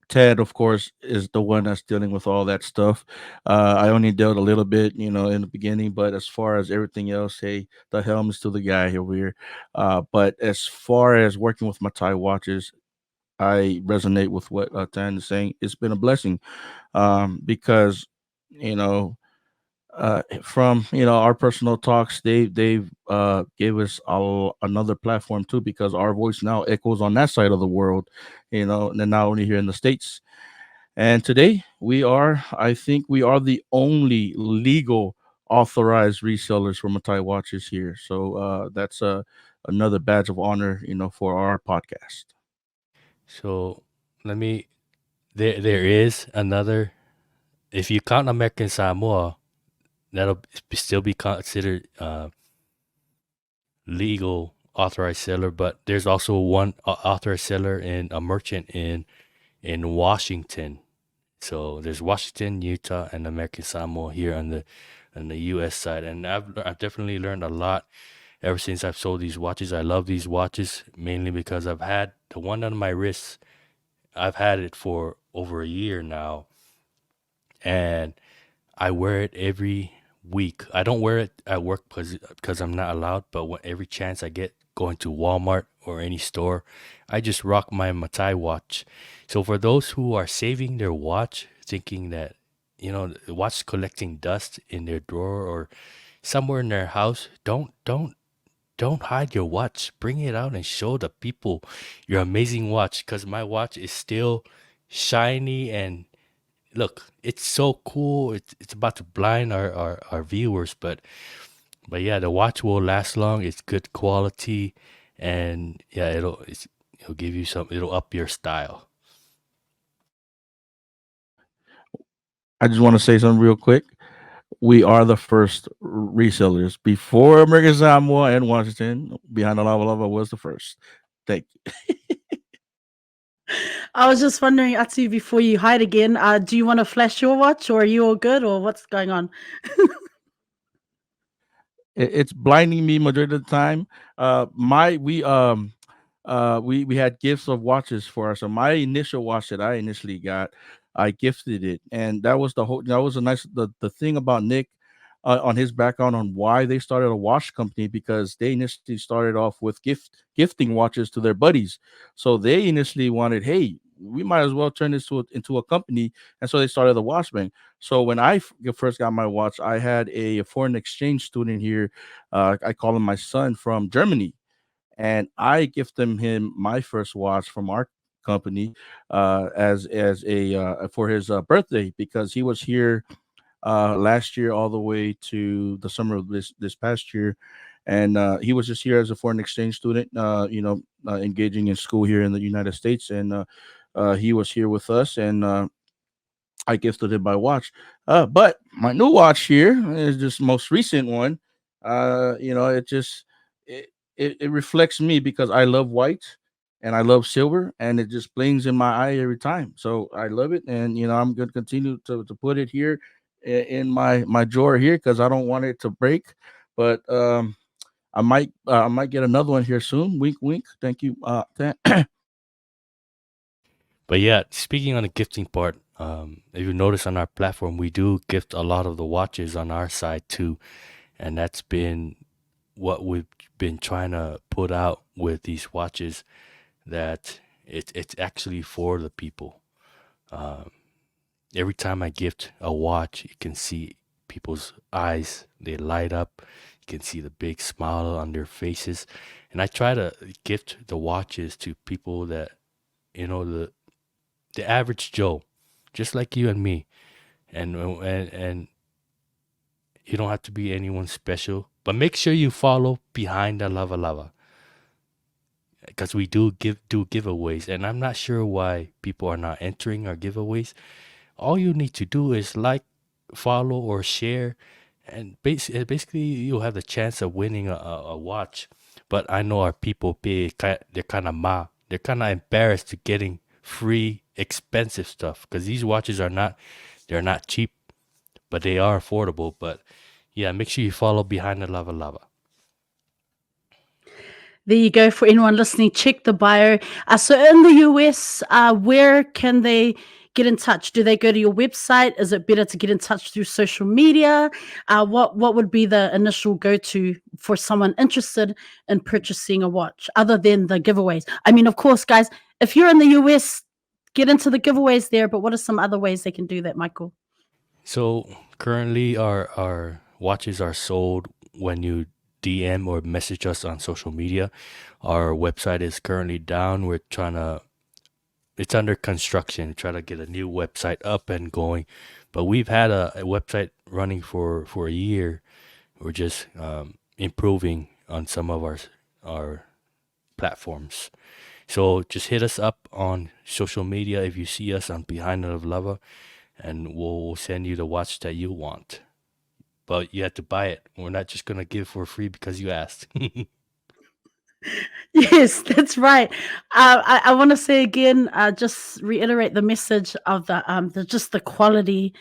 Ted, of course, is the one that's dealing with all that stuff. I only dealt a little bit, in the beginning, but as far as everything else, hey, the helm is to the guy here. But as far as working with my Thai watches, I resonate with what Tan is saying. It's been a blessing, because you know from our personal talks, they've gave us another platform too, because our voice now echoes on that side of the world, and not only here in the states. And today I think we are the only legal authorized resellers for Matai watches here. So that's another badge of honor, for our podcast. So let me there is another, if you count American Samoa, that'll still be considered legal authorized seller, but there's also one authorized seller and a merchant in Washington. So there's Washington, Utah, and American Samoa here on the U.S. side, and I've definitely learned a lot ever since I've sold these watches. I love these watches mainly because I've had the one on my wrist. I've had it for over a year now, and I wear it every week. I don't wear it at work because I'm not allowed, but every chance I get going to Walmart or any store, I just rock my Matai watch. So for those who are saving their watch, thinking that the watch collecting dust in their drawer or somewhere in their house, don't hide your watch. Bring it out and show the people your amazing watch, because my watch is still shiny and look, it's so cool. It's about to blind our viewers, but yeah, the watch will last long. It's good quality, and yeah, it'll give you some. It'll up your style. I just want to say something real quick. We are the first resellers before American Samoa and Washington. Behind the Lava Lava was the first. Thank you. I was just wondering, Atu, before you hide again, do you want to flash your watch, or are you all good, or what's going on? It's blinding me majority of the time. My we had gifts of watches for us. So my initial watch that I initially got, I gifted it, and that was the whole. That was a nice the thing about Nick. On his background on why they started a watch company, because they initially started off with gifting watches to their buddies. So they initially wanted, hey, we might as well turn this into a company, and so they started the watch bank. So when first got my watch, I had a foreign exchange student here. I call him my son from Germany, and I gifted him my first watch from our company as a for his birthday, because he was here last year all the way to the summer of this past year, and he was just here as a foreign exchange student, engaging in school here in the United States, and he was here with us, and I gifted him my watch. But my new watch here is just most recent one. It just it reflects me, because I love white and I love silver, and it just blings in my eye every time. So I love it, and I'm going to continue to put it here in my drawer here, because I don't want it to break. But I might get another one here soon. Wink, wink. Thank you. But yeah, speaking on the gifting part, if you notice on our platform, we do gift a lot of the watches on our side too, and that's been what we've been trying to put out with these watches, that it's actually for the people. Um, every time I gift a watch, you can see people's eyes, they light up. You can see the big smile on their faces. And I try to gift the watches to people that, the average Joe, just like you and me. And you don't have to be anyone special, but make sure you follow Behind the Lavalava, because we do giveaways, and I'm not sure why people are not entering our giveaways. All you need to do is like, follow, or share, and basically you'll have the chance of winning a watch. But I know our people they're kind of embarrassed to getting free expensive stuff, because these watches they're not cheap, but they are affordable. But yeah, make sure you follow Behind the Lava Lava. There you go. For anyone listening, check the bio. So in the US, where can they get in touch? Do they go to your website? Is it better to get in touch through social media? What would be the initial go-to for someone interested in purchasing a watch, other than the giveaways? I mean, of course, guys, if you're in the US, get into the giveaways there, but what are some other ways they can do that, Michael? So currently, our watches are sold when you DM or message us on social media. Our website is currently down. It's under construction. Try to get a new website up and going, but we've had a website running for a year. We're just improving on some of our platforms. So just hit us up on social media if you see us on Behind the Lava, and we'll send you the watch that you want. But you have to buy it. We're not just gonna give for free because you asked. Yes, that's right. I want to say again, just reiterate the message of just the quality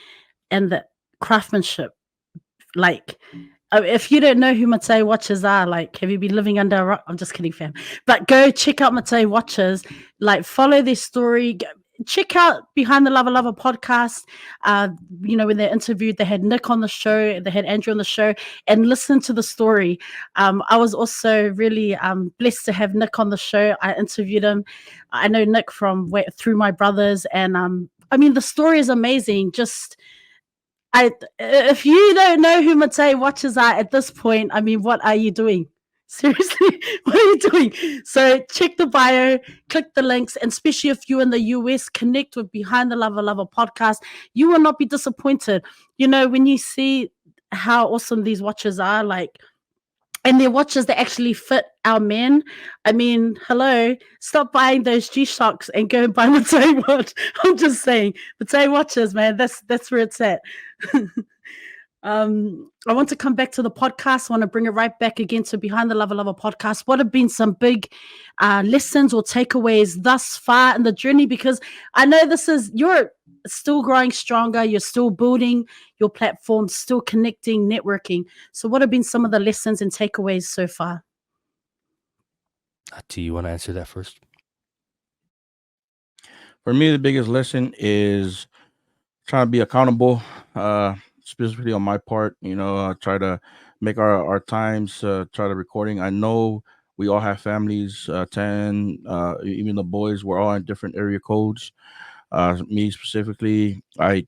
and the craftsmanship. Like, if you don't know who Matei watches are, like, have you been living under a rock? I'm just kidding, fam. But go check out Matei watches. Like, follow their story. Check out Behind the Lavalava podcast. When they interviewed, they had Nick on the show, they had Andrew on the show, and listen to the story. I was also really blessed to have Nick on the show. I interviewed him. I know Nick through my brothers, and the story is amazing. If you don't know who Matei watches are at this point, what are you doing? Seriously, what are you doing? So check the bio, click the links, and especially if you're in the US, connect with Behind the Lavalava podcast. You will not be disappointed. When you see how awesome these watches are, and they're watches that actually fit our men. Hello, stop buying those G-Shocks and go and buy Matei watch. I'm just saying, Matei watches, man, that's where it's at. I want to come back to the podcast. I want to bring it right back again to Behind the Lavalava Podcast. What have been some big lessons or takeaways thus far in the journey? Because I know you're still growing stronger. You're still building your platform, still connecting, networking. So what have been some of the lessons and takeaways so far? Ati, you want to answer that first? For me, the biggest lesson is trying to be accountable, specifically on my part. Try to make our times. Try to recording. I know we all have families. 10, even the boys. We're all in different area codes. Me specifically, I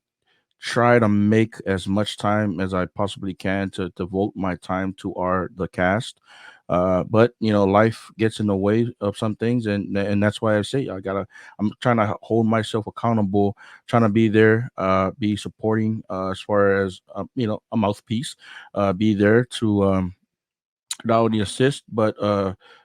try to make as much time as I possibly can to devote my time to the cast. But life gets in the way of some things, and that's why I say I'm trying to hold myself accountable, trying to be there, be supporting, as far as a mouthpiece, be there to not only assist, but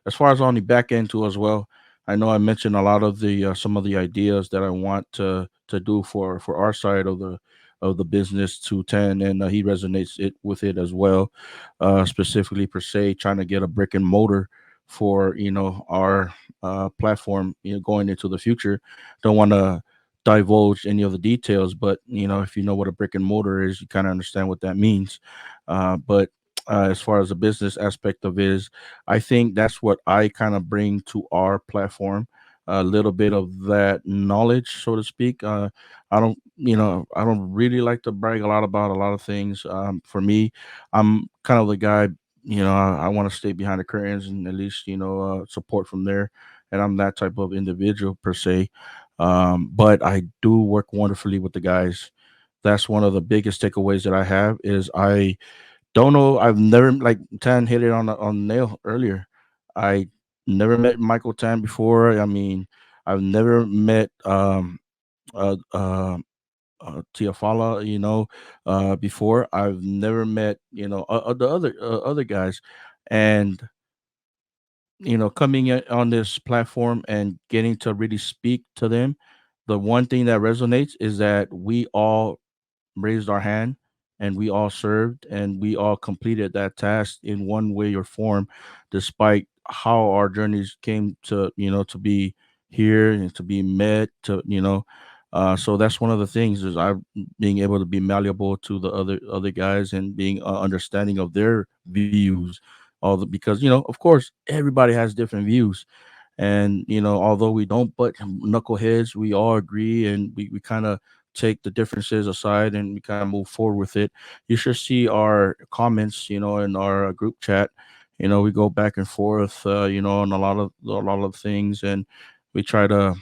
as far as on the back end too as well. I know I mentioned a lot of the some of the ideas that I want to do for our side of the business to 10, and he resonates it with it as well. Specifically per se, trying to get a brick and mortar for our platform, going into the future. Don't want to divulge any of the details, but if you know what a brick and mortar is, you kind of understand what that means. But as far as the business aspect of it is, I think that's what I kind of bring to our platform. A little bit of that knowledge, so to speak. I don't really like to brag a lot about a lot of things. For me, I'm kind of the guy. I want to stay behind the curtains and at least support from there. And I'm that type of individual per se. But I do work wonderfully with the guys. That's one of the biggest takeaways that I have is I don't know. I've never like Tan hit it on the nail earlier. I never met Michael Tan before. I mean, I've never met uh, uh, Tiafala, before. I've never met the other guys, and coming on this platform and getting to really speak to them. The one thing that resonates is that we all raised our hand and we all served and we all completed that task in one way or form, despite how our journeys came to be here and to be met so that's one of the things is I being able to be malleable to the other guys and being understanding of their views, because of course everybody has different views. And although we don't butt knuckleheads, we all agree and we kind of take the differences aside and we kind of move forward with it. You should see our comments, in our group chat. We go back and forth, on a lot of things, and we try to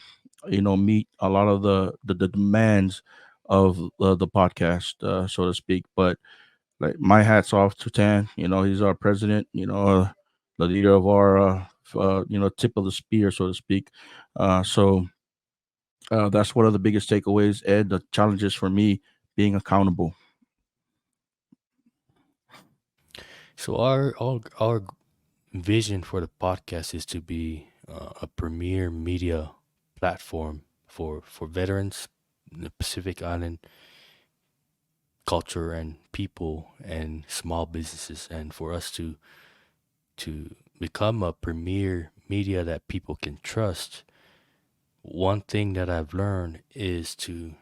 meet a lot of the demands of the podcast, so to speak. But like my hats off to Tan. He's our president. The leader of our tip of the spear, so to speak. So that's one of the biggest takeaways, and the challenges for me being accountable. So our vision for the podcast is to be a premier media platform for veterans in the Pacific Island culture and people and small businesses, and for us to become a premier media that people can trust. One thing that I've learned is to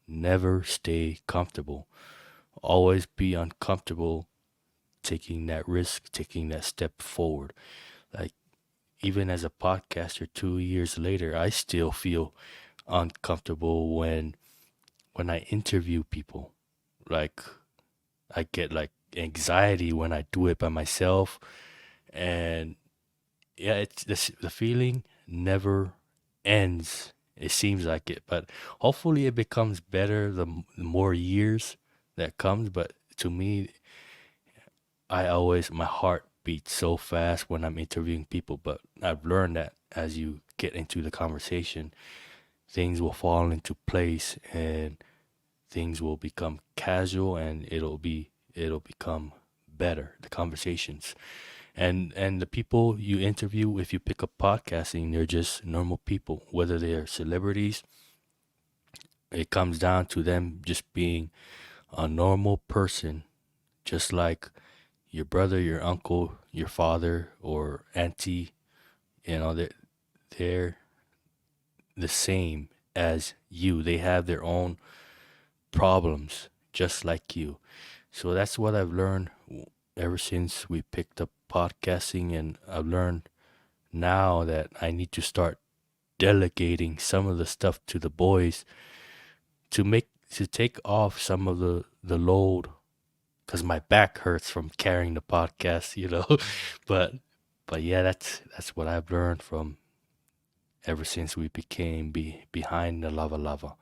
never stay comfortable. Always be uncomfortable taking that risk, taking that step forward. Like, even as a podcaster 2 years later, I still feel uncomfortable when I interview people. Like, I get like anxiety when I do it by myself. And yeah, it's the feeling never ends. It seems like it, but hopefully it becomes better the more years that comes. But to me, my heart beats so fast when I'm interviewing people. But I've learned that as you get into the conversation, things will fall into place and things will become casual, and it'll become better, the conversations. And the people you interview, if you pick up podcasting, they're just normal people, whether they're celebrities. It comes down to them just being a normal person just like your brother, your uncle, your father, or auntie. You know, they're the same as you. They have their own problems, just like you. So that's what I've learned ever since we picked up podcasting, and I've learned now that I need to start delegating some of the stuff to the boys to take off some of the load, because my back hurts from carrying the podcast, but yeah, that's what I've learned from ever since we became behind the lava lava.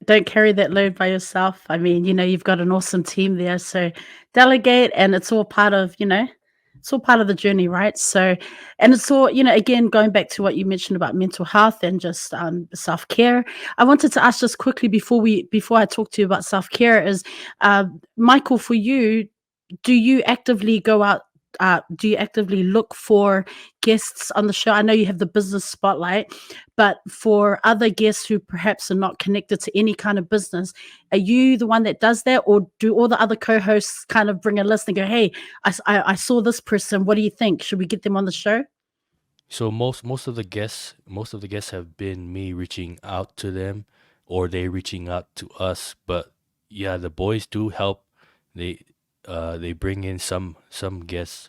Don't carry that load by yourself. I mean, you've got an awesome team there. So delegate, and it's all part of, it's all part of the journey, right? So, and it's all, again, going back to what you mentioned about mental health and just self care. I wanted to ask just quickly before I talk to you about self care is, Michael, for you, do you actively go out? Do you actively look for guests on the show? I know you have the business spotlight, but for other guests who perhaps are not connected to any kind of business, are you the one that does that, or do all the other co-hosts kind of bring a list and go, "Hey, I saw this person. What do you think? Should we get them on the show?" So most of the guests have been me reaching out to them, or they reaching out to us. But yeah, the boys do help. They bring in some guests,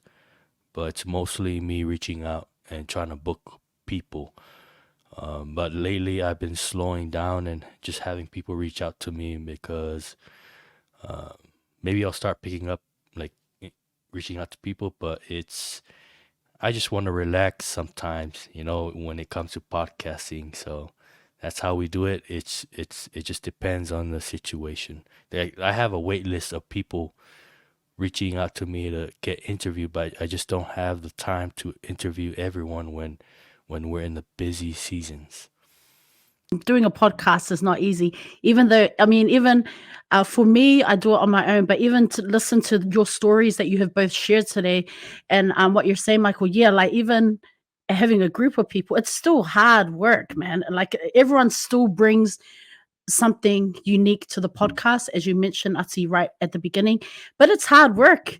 but it's mostly me reaching out and trying to book people. But lately, I've been slowing down and just having people reach out to me, because uh, maybe I'll start picking up, like, reaching out to people. But I just want to relax sometimes, when it comes to podcasting. So that's how we do it. It just depends on the situation. I have a wait list of people reaching out to me to get interviewed, but I just don't have the time to interview everyone when we're in the busy seasons. Doing a podcast is not easy, even though, I mean, even for me, I do it on my own, but even to listen to your stories that you have both shared today, and what you're saying, Michael, yeah, like, even having a group of people, it's still hard work, man. Like, everyone still brings something unique to the podcast, as you mentioned, Ati, right at the beginning. But it's hard work.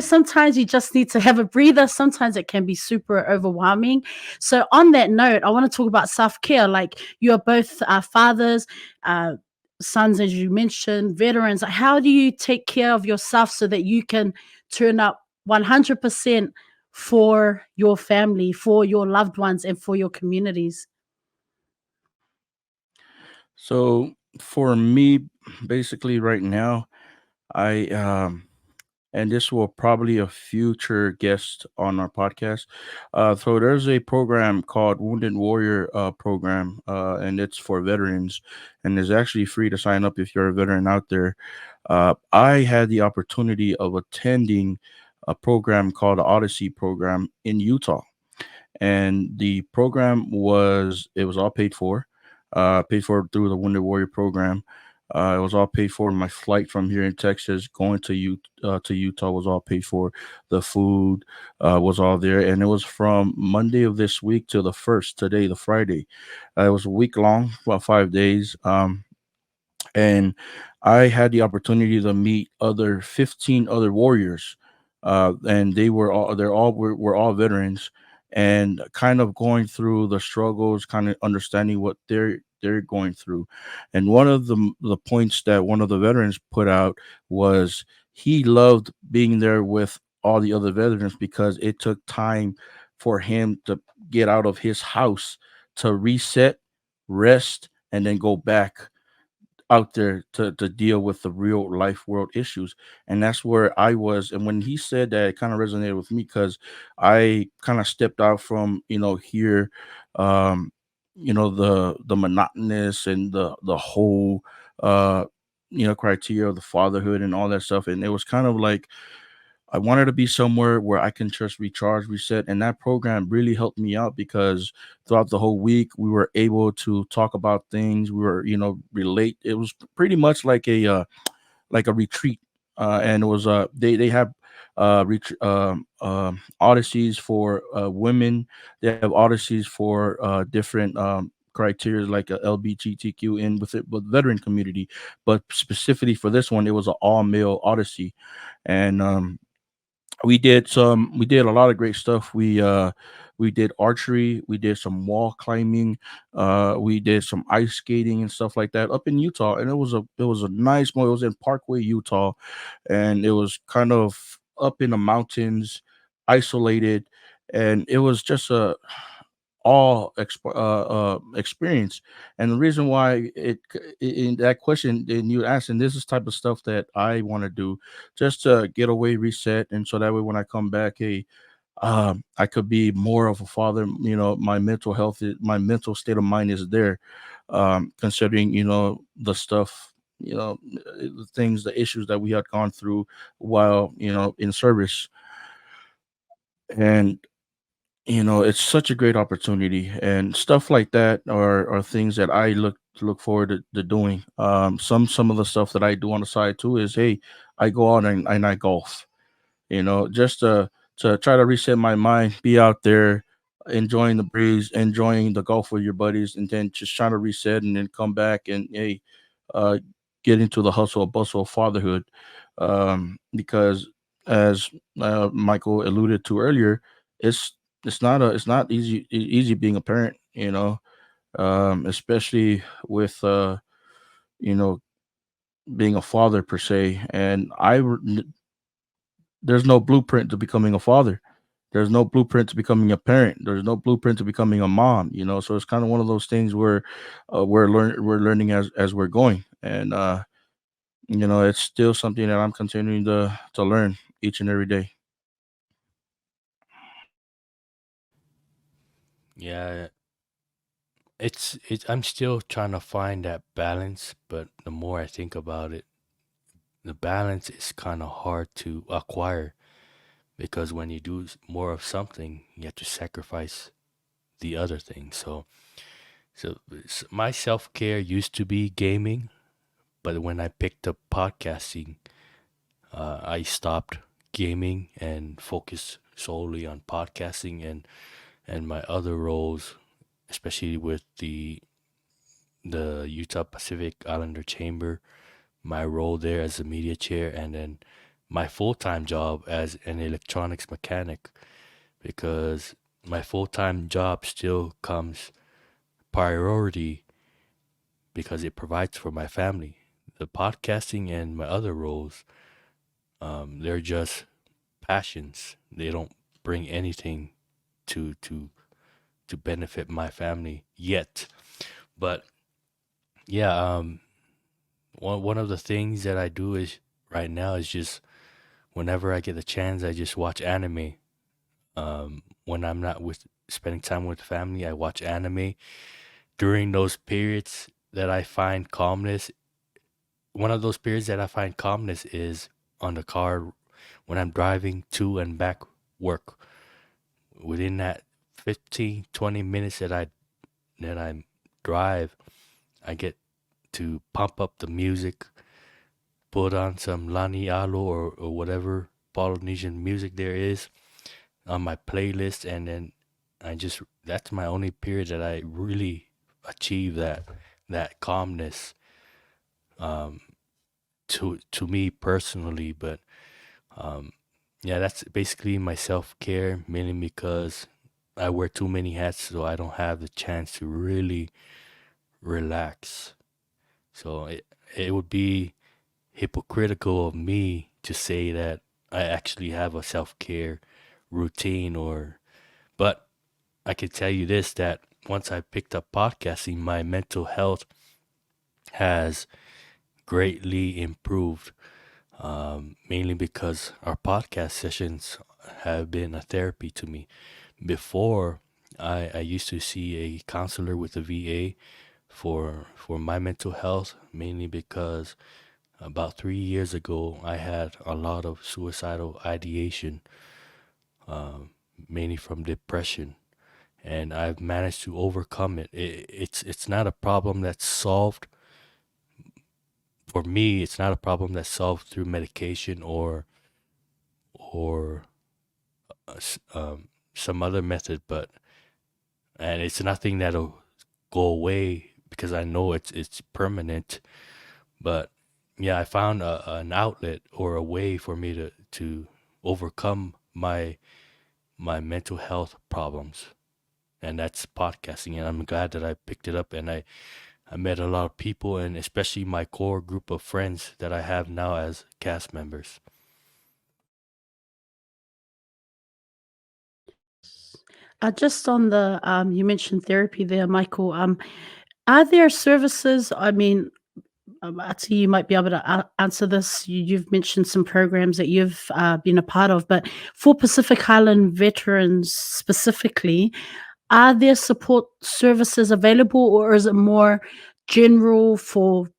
Sometimes you just need to have a breather. Sometimes it can be super overwhelming. So, on that note, I want to talk about self care. Like, you are both fathers, uh, sons, as you mentioned, veterans. How do you take care of yourself so that you can turn up 100% for your family, for your loved ones, and for your communities? So for me, basically right now, I and this will probably a future guest on our podcast. So there's a program called Wounded Warrior program, and it's for veterans, and it's actually free to sign up if you're a veteran out there. I had the opportunity of attending a program called the Odyssey program in Utah, and the program was all paid for through the Wounded Warrior program. It was all paid for. My flight from here in Texas going to Utah was all paid for. The food was all there, and it was from Monday of this week to the first today, the Friday. It was a week long, about 5 days. And I had the opportunity to meet other 15 other warriors, and were all veterans, and kind of going through the struggles, kind of understanding what they're going through. And one of the points that one of the veterans put out was he loved being there with all the other veterans because it took time for him to get out of his house to reset, rest, and then go back out there to deal with the real life world issues. And that's where I was. And when he said that, it kind of resonated with me because I kind of stepped out from, here, um the monotonous and the whole uh criteria of the fatherhood and all that stuff. And it was kind of like I wanted to be somewhere where I can just recharge, reset, and that program really helped me out because throughout the whole week we were able to talk about things. We were, relate. It was pretty much like a retreat, and it was they have odysseys for women. They have odysseys for different criteria like a LGBTQ in with it with veteran community, but specifically for this one, it was an all male Odyssey, and we did a lot of great stuff. We did archery, we did some wall climbing, we did some ice skating and stuff like that up in Utah, and it was a nice one. It was in Parkway, Utah, and it was kind of up in the mountains, isolated, and it was just a experience. And the reason why in that question and you asking, this is type of stuff that I want to do just to get away, reset, and so that way when I come back, hey, I could be more of a father. You know, my mental health, my mental state of mind is there, considering the stuff, the things, the issues that we had gone through while in service. And it's such a great opportunity, and stuff like that are things that I look forward to doing. Some of the stuff that I do on the side too is, hey, I go out and I golf, just to try to reset my mind, be out there, enjoying the breeze, enjoying the golf with your buddies, and then just trying to reset and then come back and, hey, uh, get into the hustle and bustle of fatherhood. Because as Michael alluded to earlier, it's it's not easy being a parent, especially with you know being a father per se. And there's no blueprint to becoming a father. There's no blueprint to becoming a parent. There's no blueprint to becoming a mom. So it's kind of one of those things where we're learning as we're going, and it's still something that I'm continuing to learn each and every day. Yeah, I'm still trying to find that balance, but the more I think about it, the balance is kind of hard to acquire because when you do more of something, you have to sacrifice the other thing. So my self-care used to be gaming, but when I picked up podcasting, I stopped gaming and focused solely on podcasting and my other roles, especially with the Utah Pacific Islander Chamber, my role there as a media chair, and then my full-time job as an electronics mechanic, because my full-time job still comes priority because it provides for my family. The podcasting and my other roles, they're just passions. They don't bring anything to to to benefit my family yet. But yeah, one of the things that I do is right now is just whenever I get the chance, I just watch anime. When I'm not with spending time with family, I watch anime. During those periods that I find calmness, one of those periods that I find calmness is on the car when I'm driving to and back work. Within that 15, 20 minutes that I drive, I get to pump up the music, put on some Lani Alo or whatever Polynesian music there is on my playlist, and then that's my only period that I really achieve that calmness, um to me personally. But um yeah, that's basically my self-care, mainly because I wear too many hats, so I don't have the chance to really relax. So it would be hypocritical of me to say that I actually have a self-care routine, or but I can tell you this, that once I picked up podcasting, my mental health has greatly improved, mainly because our podcast sessions have been a therapy to me. Before, I used to see a counselor with a VA for my mental health, mainly because about 3 years ago I had a lot of suicidal ideation, um, mainly from depression, and I've managed to overcome it. It's not a problem that's solved for me. It's not a problem that's solved through medication or some other method, but and it's nothing that'll go away because I know it's permanent. But yeah, I found an outlet or a way for me to overcome my mental health problems, and that's podcasting. And I'm glad that I picked it up, and I met a lot of people, and especially my core group of friends that I have now as cast members. Just on the you mentioned therapy there, Michael. Are there services? I mean, Ati, you might be able to answer this. You've mentioned some programs that you've been a part of, but for Pacific Island veterans specifically, are there support services available, or is it more general for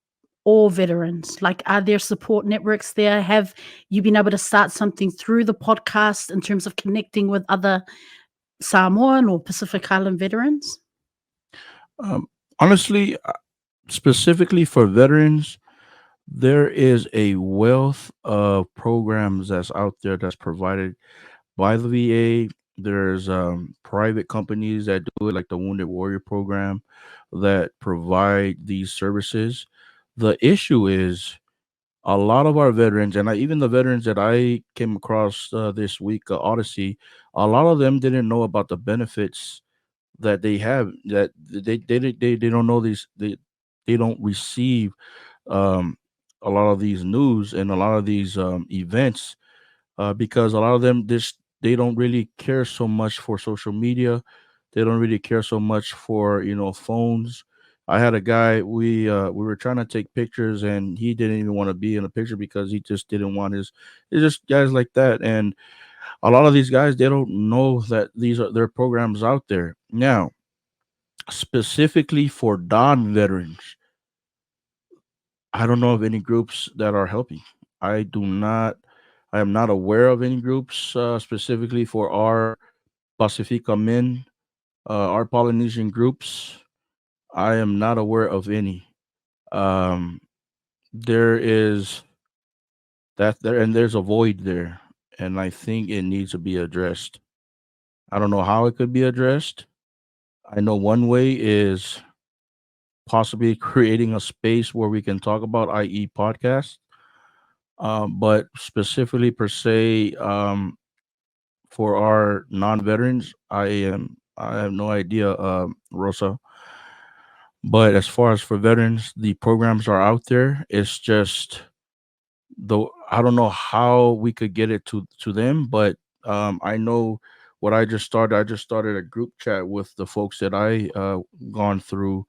all veterans? Like, are there support networks there? Have you been able to start something through the podcast in terms of connecting with other Samoan or Pacific Island veterans? Honestly, specifically for veterans, there is a wealth of programs that's out there that's provided by the VA. There's private companies that do it, like the Wounded Warrior program, that provide these services. The issue is a lot of our veterans, and even the veterans that I came across this week, Odyssey, a lot of them didn't know about the benefits that they have. That they don't know these. They don't receive um, a lot of these news and a lot of these events because a lot of them just they don't really care so much for social media. They don't really care so much for phones. I had a guy, we were trying to take pictures and he didn't even want to be in a picture because he just didn't want his. It's just guys like that, and a lot of these guys they don't know that these are their programs out there now, specifically for non-veterans. I don't know of any groups that are helping. I do not. I am not aware of any groups specifically for our Pasifika men, our Polynesian groups. I am not aware of any. Um, there is that there, and there's a void there, and I think it needs to be addressed. I don't know how it could be addressed. I know one way is possibly creating a space where we can talk about, i.e., podcasts. But specifically per se, for our non-veterans, I have no idea, Rosa. But as far as for veterans, the programs are out there. It's just though I don't know how we could get it to them, but I know what I just started. I just started a group chat with the folks that I gone through,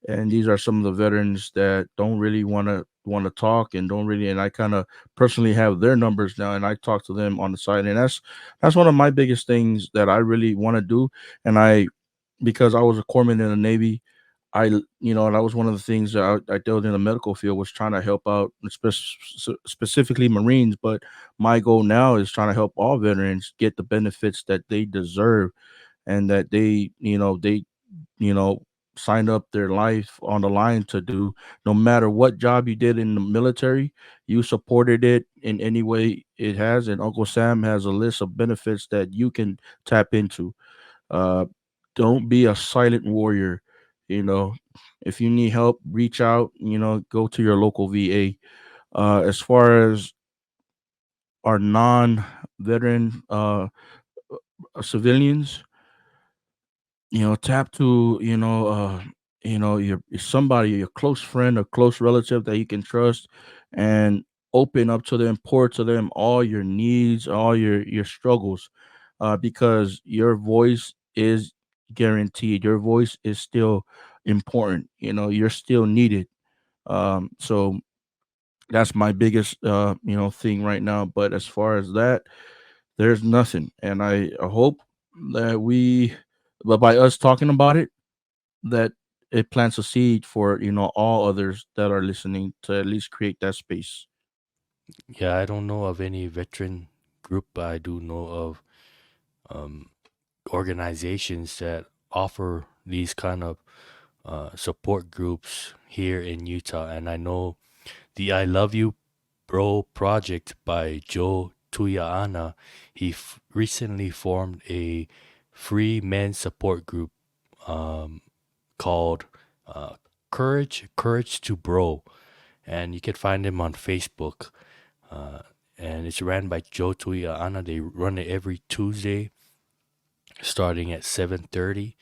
and these are some of the veterans that don't really want to talk and don't really, and I kind of personally have their numbers now, and I talk to them on the side, and that's one of my biggest things that I really want to do. And I because I was a corpsman in the Navy, and that was one of the things that I dealt in the medical field, was trying to help out, specifically Marines. But my goal now is trying to help all veterans get the benefits that they deserve, and that they you know signed up their life on the line to do. No matter what job you did in the military, you supported it in any way it has, and Uncle Sam has a list of benefits that you can tap into. uh, don't be a silent warrior. You know, if you need help, reach out. Go to your local VA. As far as our non-veteran civilians, tap to your somebody, your close friend, a close relative that you can trust, and open up to them, pour to them all your needs, all your struggles, because your voice is guaranteed. Your voice is still important. You're still needed. So that's my biggest thing right now. But as far as that, there's nothing, and I hope that but by us talking about it, that it plants a seed for all others that are listening to at least create that space. Yeah, I don't know of any veteran group, but I do know of um, organizations that offer these kind of support groups here in Utah. And I know the I Love You Bro project by Joe Tuyaana, he recently formed a free men's support group um, called Courage to Bro. And you can find him on Facebook. And it's ran by Joe Tuiaana. They run it every Tuesday starting at 7:30.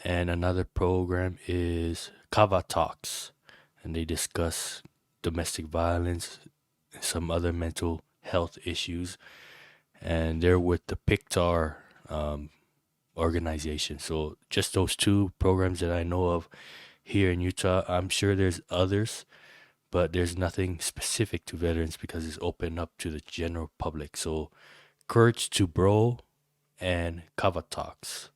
And another program is Kava Talks. And they discuss domestic violence and some other mental health issues. And they're with the Pictar organization. So just those two programs that I know of here in Utah. I'm sure there's others, but there's nothing specific to veterans because it's open up to the general public. So Courage to Bro and Kava Talks.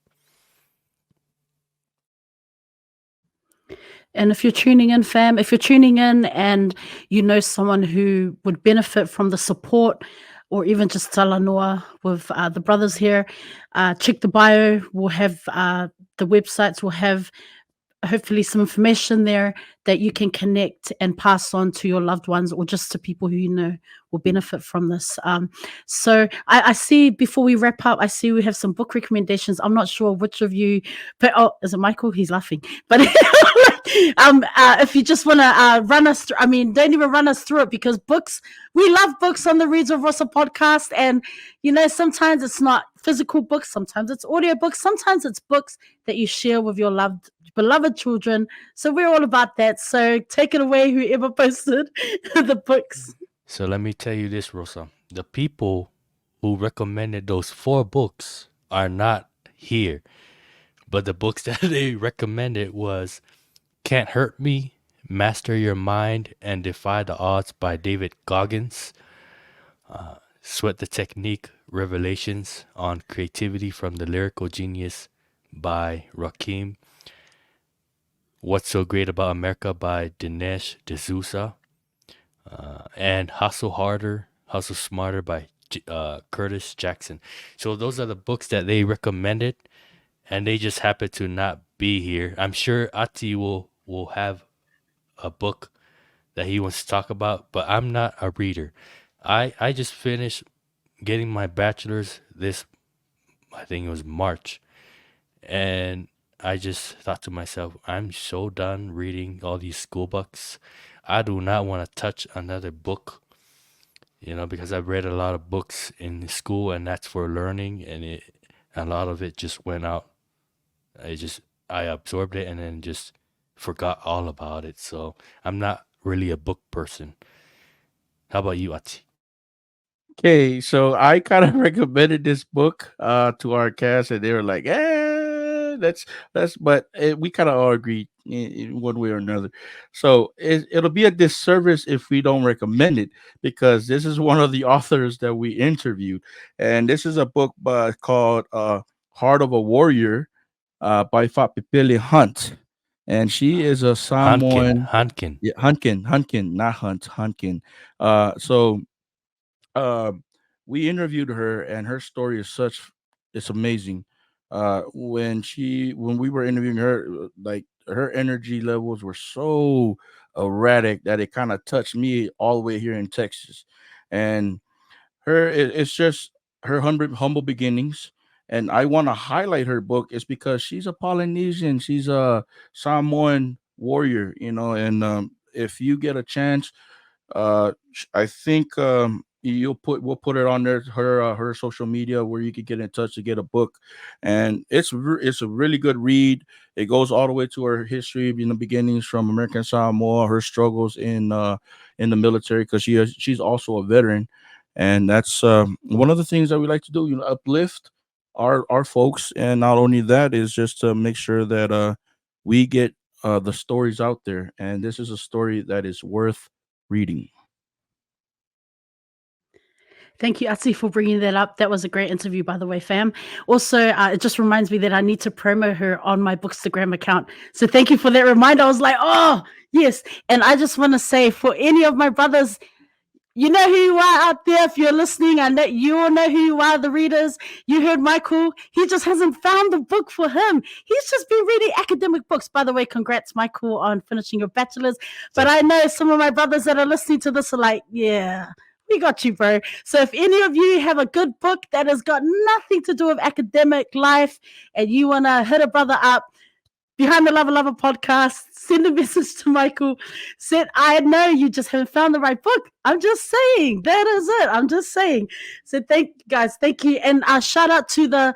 And if you're tuning in, fam, if you're tuning in and you know someone who would benefit from the support or even just talanoa with the brothers here, check the bio. We'll have the websites. We'll have hopefully some information there that you can connect and pass on to your loved ones or just to people who you know will benefit from this. So I see, before we wrap up, I see we have some book recommendations. I'm not sure which of you, but is it Michael? He's laughing. But if you just want to run us through, don't even run us through it, because books, we love books on the ReadswithRosa podcast. And, sometimes it's not physical books, sometimes it's audio books, sometimes it's books that you share with your beloved children. So we're all about that. So take it away, whoever posted the books. So let me tell you this, Rosa. The people who recommended those 4 books are not here. But the books that they recommended was Can't Hurt Me, Master Your Mind, and Defy the Odds by David Goggins. Sweat the Technique, Revelations on Creativity from the Lyrical Genius by Rakim. What's So Great About America by Dinesh D'Souza. And Hustle Harder, Hustle Smarter by Curtis Jackson. So those are the books that they recommended, and they just happen to not be here. I'm sure Ati will have a book that he wants to talk about, but I'm not a reader. I just finished getting my bachelor's I think it was March, and I just thought to myself, I'm so done reading all these school books. I do not want to touch another book, because I've read a lot of books in school, and that's for learning, and a lot of it just went out. I absorbed it and then just forgot all about it. So I'm not really a book person. How about you, Ati? Okay, so I kind of recommended this book to our cast, and they were like, that's but we kind of all agreed in one way or another. So it'll be a disservice if we don't recommend it, because this is one of the authors that we interviewed, and this is a book called Heart of a Warrior by Fapipili Hunt, and she is a Samoan. Hunkin. Yeah, Hunkin, not Hunt, Hunkin. So we interviewed her, and her story is it's amazing. When we were interviewing her, like, her energy levels were so erratic that it kind of touched me all the way here in Texas. And it's just her humble beginnings. And I want to highlight her book is because she's a Polynesian, she's a Samoan warrior, and if you get a chance, I think we'll put it on there, her social media, where you can get in touch to get a book, and it's a really good read. It goes all the way to her history in the beginnings from American Samoa, her struggles in the military, because she's also a veteran, and that's one of the things that we like to do, uplift our folks, and not only that is just to make sure that we get the stories out there, and this is a story that is worth reading. Thank you, Atsi, for bringing that up. That was a great interview, by the way, fam. Also, it just reminds me that I need to promo her on my Bookstagram account. So thank you for that reminder. I was like, oh, yes. And I just want to say, for any of my brothers, you know who you are out there. If you're listening, I know you all know who you are, the readers. You heard Michael. He just hasn't found the book for him. He's just been reading academic books. By the way, congrats, Michael, on finishing your bachelor's. But I know some of my brothers that are listening to this are like, yeah, we got you, bro. So if any of you have a good book that has got nothing to do with academic life and you want to hit a brother up, Behind the Lavalava Podcast. Send a message to Michael. Said, I know you just haven't found the right book. I'm just saying. That is it. I'm just saying. So thank you guys. Thank you. And shout out to the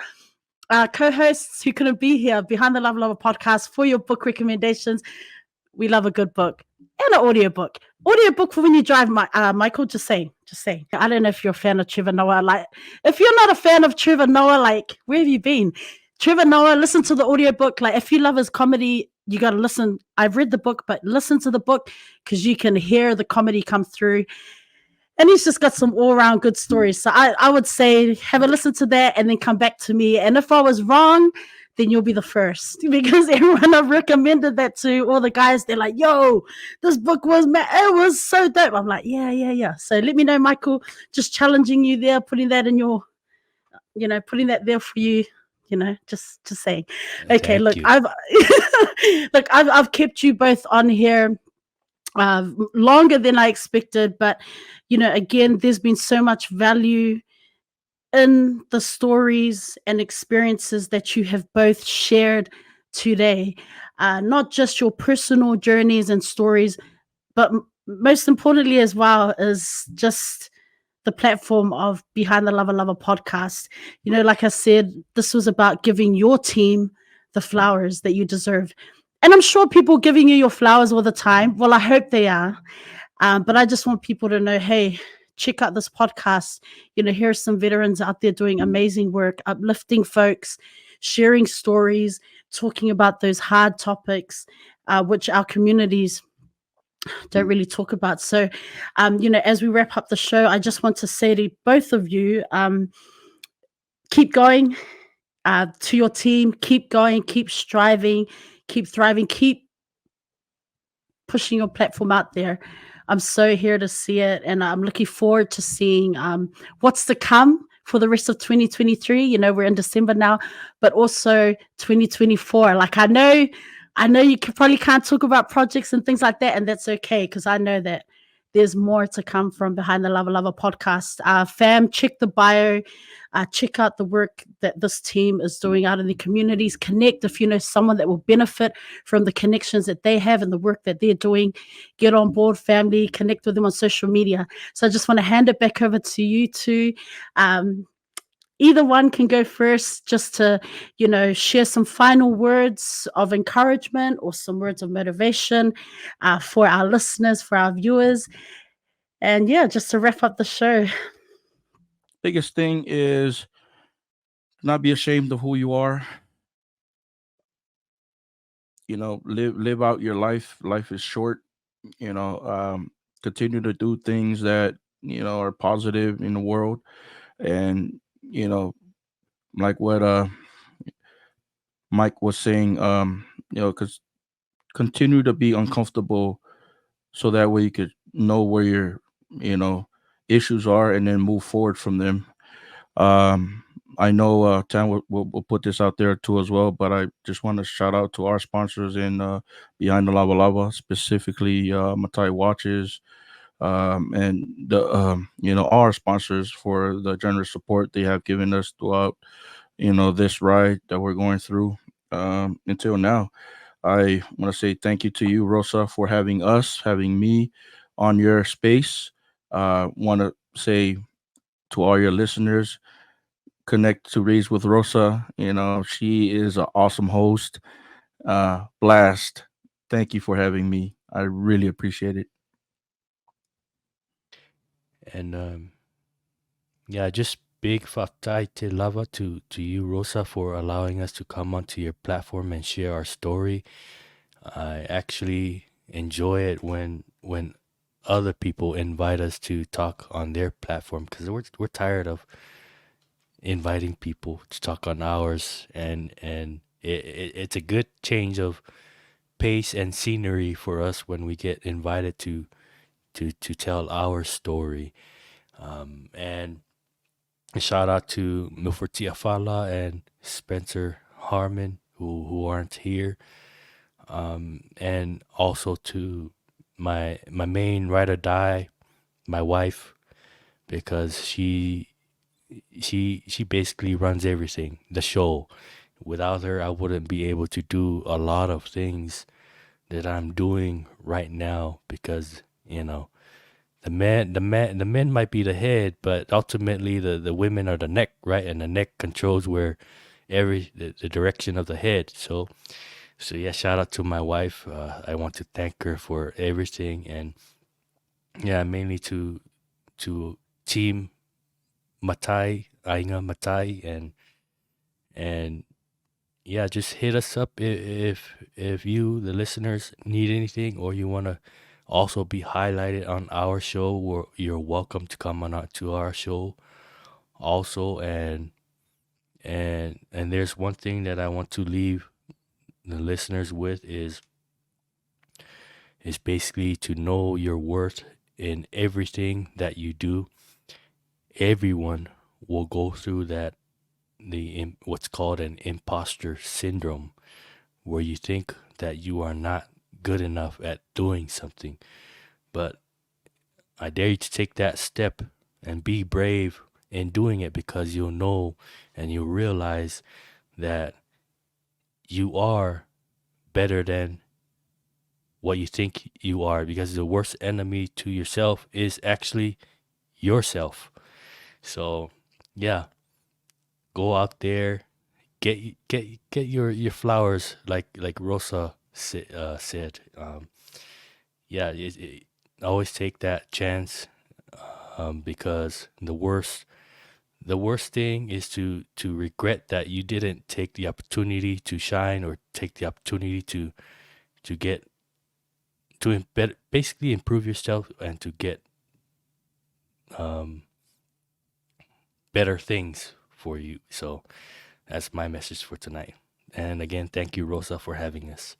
co-hosts who couldn't be here, Behind the Lavalava Podcast, for your book recommendations. We love a good book and an audiobook. Audiobook for when you drive, Michael, just saying. I don't know if you're a fan of Trevor Noah. Like, if you're not a fan of Trevor Noah, like, where have you been? Trevor Noah, listen to the audiobook. Like, if you love his comedy, you got to listen. I've read the book, but listen to the book because you can hear the comedy come through. And he's just got some all-around good stories. So I would say have a listen to that and then come back to me. And if I was wrong, then you'll be the first, because everyone I've recommended that to, all the guys, they're like, yo, this book was, it was so dope. I'm like, yeah. So let me know, Michael, just challenging you there, putting that in your, putting that there for you, just saying. Okay, look, I've kept you both on here longer than I expected, but, again, there's been so much value in the stories and experiences that you have both shared today, not just your personal journeys and stories, but most importantly as well is just the platform of Behind the Lavalava Podcast. Like I said, this was about giving your team the flowers that you deserve. And I'm sure people giving you your flowers all the time. Well, I hope they are. But I just want people to know, hey, check out this podcast. Here are some veterans out there doing amazing work, uplifting folks, sharing stories, talking about those hard topics, which our communities don't really talk about. So, as we wrap up the show, I just want to say to both of you, keep going, to your team, keep going, keep striving, keep thriving, keep pushing your platform out there. I'm so here to see it, and I'm looking forward to seeing what's to come for the rest of 2023. We're in December now, but also 2024. Like, I know you probably can't talk about projects and things like that, and that's okay, because I know that there's more to come from Behind the Lavalava Podcast. Fam, check the bio. Check out the work that this team is doing out in the communities. Connect if you know someone that will benefit from the connections that they have and the work that they're doing. Get on board, family. Connect with them on social media. So I just want to hand it back over to you two. Either one can go first, just to, share some final words of encouragement or some words of motivation for our listeners, for our viewers. And yeah, just to wrap up the show. Biggest thing is not be ashamed of who you are. Live out your life. Life is short. Continue to do things that are positive in the world, and like what Mike was saying, because continue to be uncomfortable, so that way you could know where your issues are and then move forward from them. I know Tan will put this out there too as well, but I just want to shout out to our sponsors in Behind the Lavalava, specifically Matai Watches, and the our sponsors for the generous support they have given us throughout this ride that we're going through until now. I want to say thank you to you, Rosa, for having me on your space. Want to say to all your listeners, connect to Reads with Rosa. She is an awesome host. Blast. Thank you for having me. I really appreciate it. And just big fatai te lava to you, Rosa, for allowing us to come onto your platform and share our story. I actually enjoy it when other people invite us to talk on their platform, because we're tired of inviting people to talk on ours, and it's a good change of pace and scenery for us when we get invited to tell our story. And a shout out to Milford Tiafala and Spencer Harmon, who aren't here, and also to my main ride or die, my wife, because she basically runs everything, the show. without her, I wouldn't be able to do a lot of things that I'm doing right now, because the men might be the head, but ultimately the women are the neck, right? And the neck controls where the direction of the head. So yeah, shout out to my wife. I want to thank her for everything, and yeah, mainly to team Matai, Ainga Matai, and yeah, just hit us up if you, the listeners, need anything, or you want to also be highlighted on our show, or you're welcome to come on to our show also. And there's one thing that I want to leave the listeners with is basically to know your worth in everything that you do. Everyone will go through that, what's called an imposter syndrome, where you think that you are not good enough at doing something. But I dare you to take that step and be brave in doing it, because you'll know and you'll realize that you are better than what you think you are, because the worst enemy to yourself is actually yourself. So yeah, go out there, get your flowers, like Rosa said. Yeah, always take that chance, because the worst thing is to regret that you didn't take the opportunity to shine, or take the opportunity to get to basically improve yourself, and to get better things for you. So that's my message for tonight. And again, thank you, Rosa, for having us.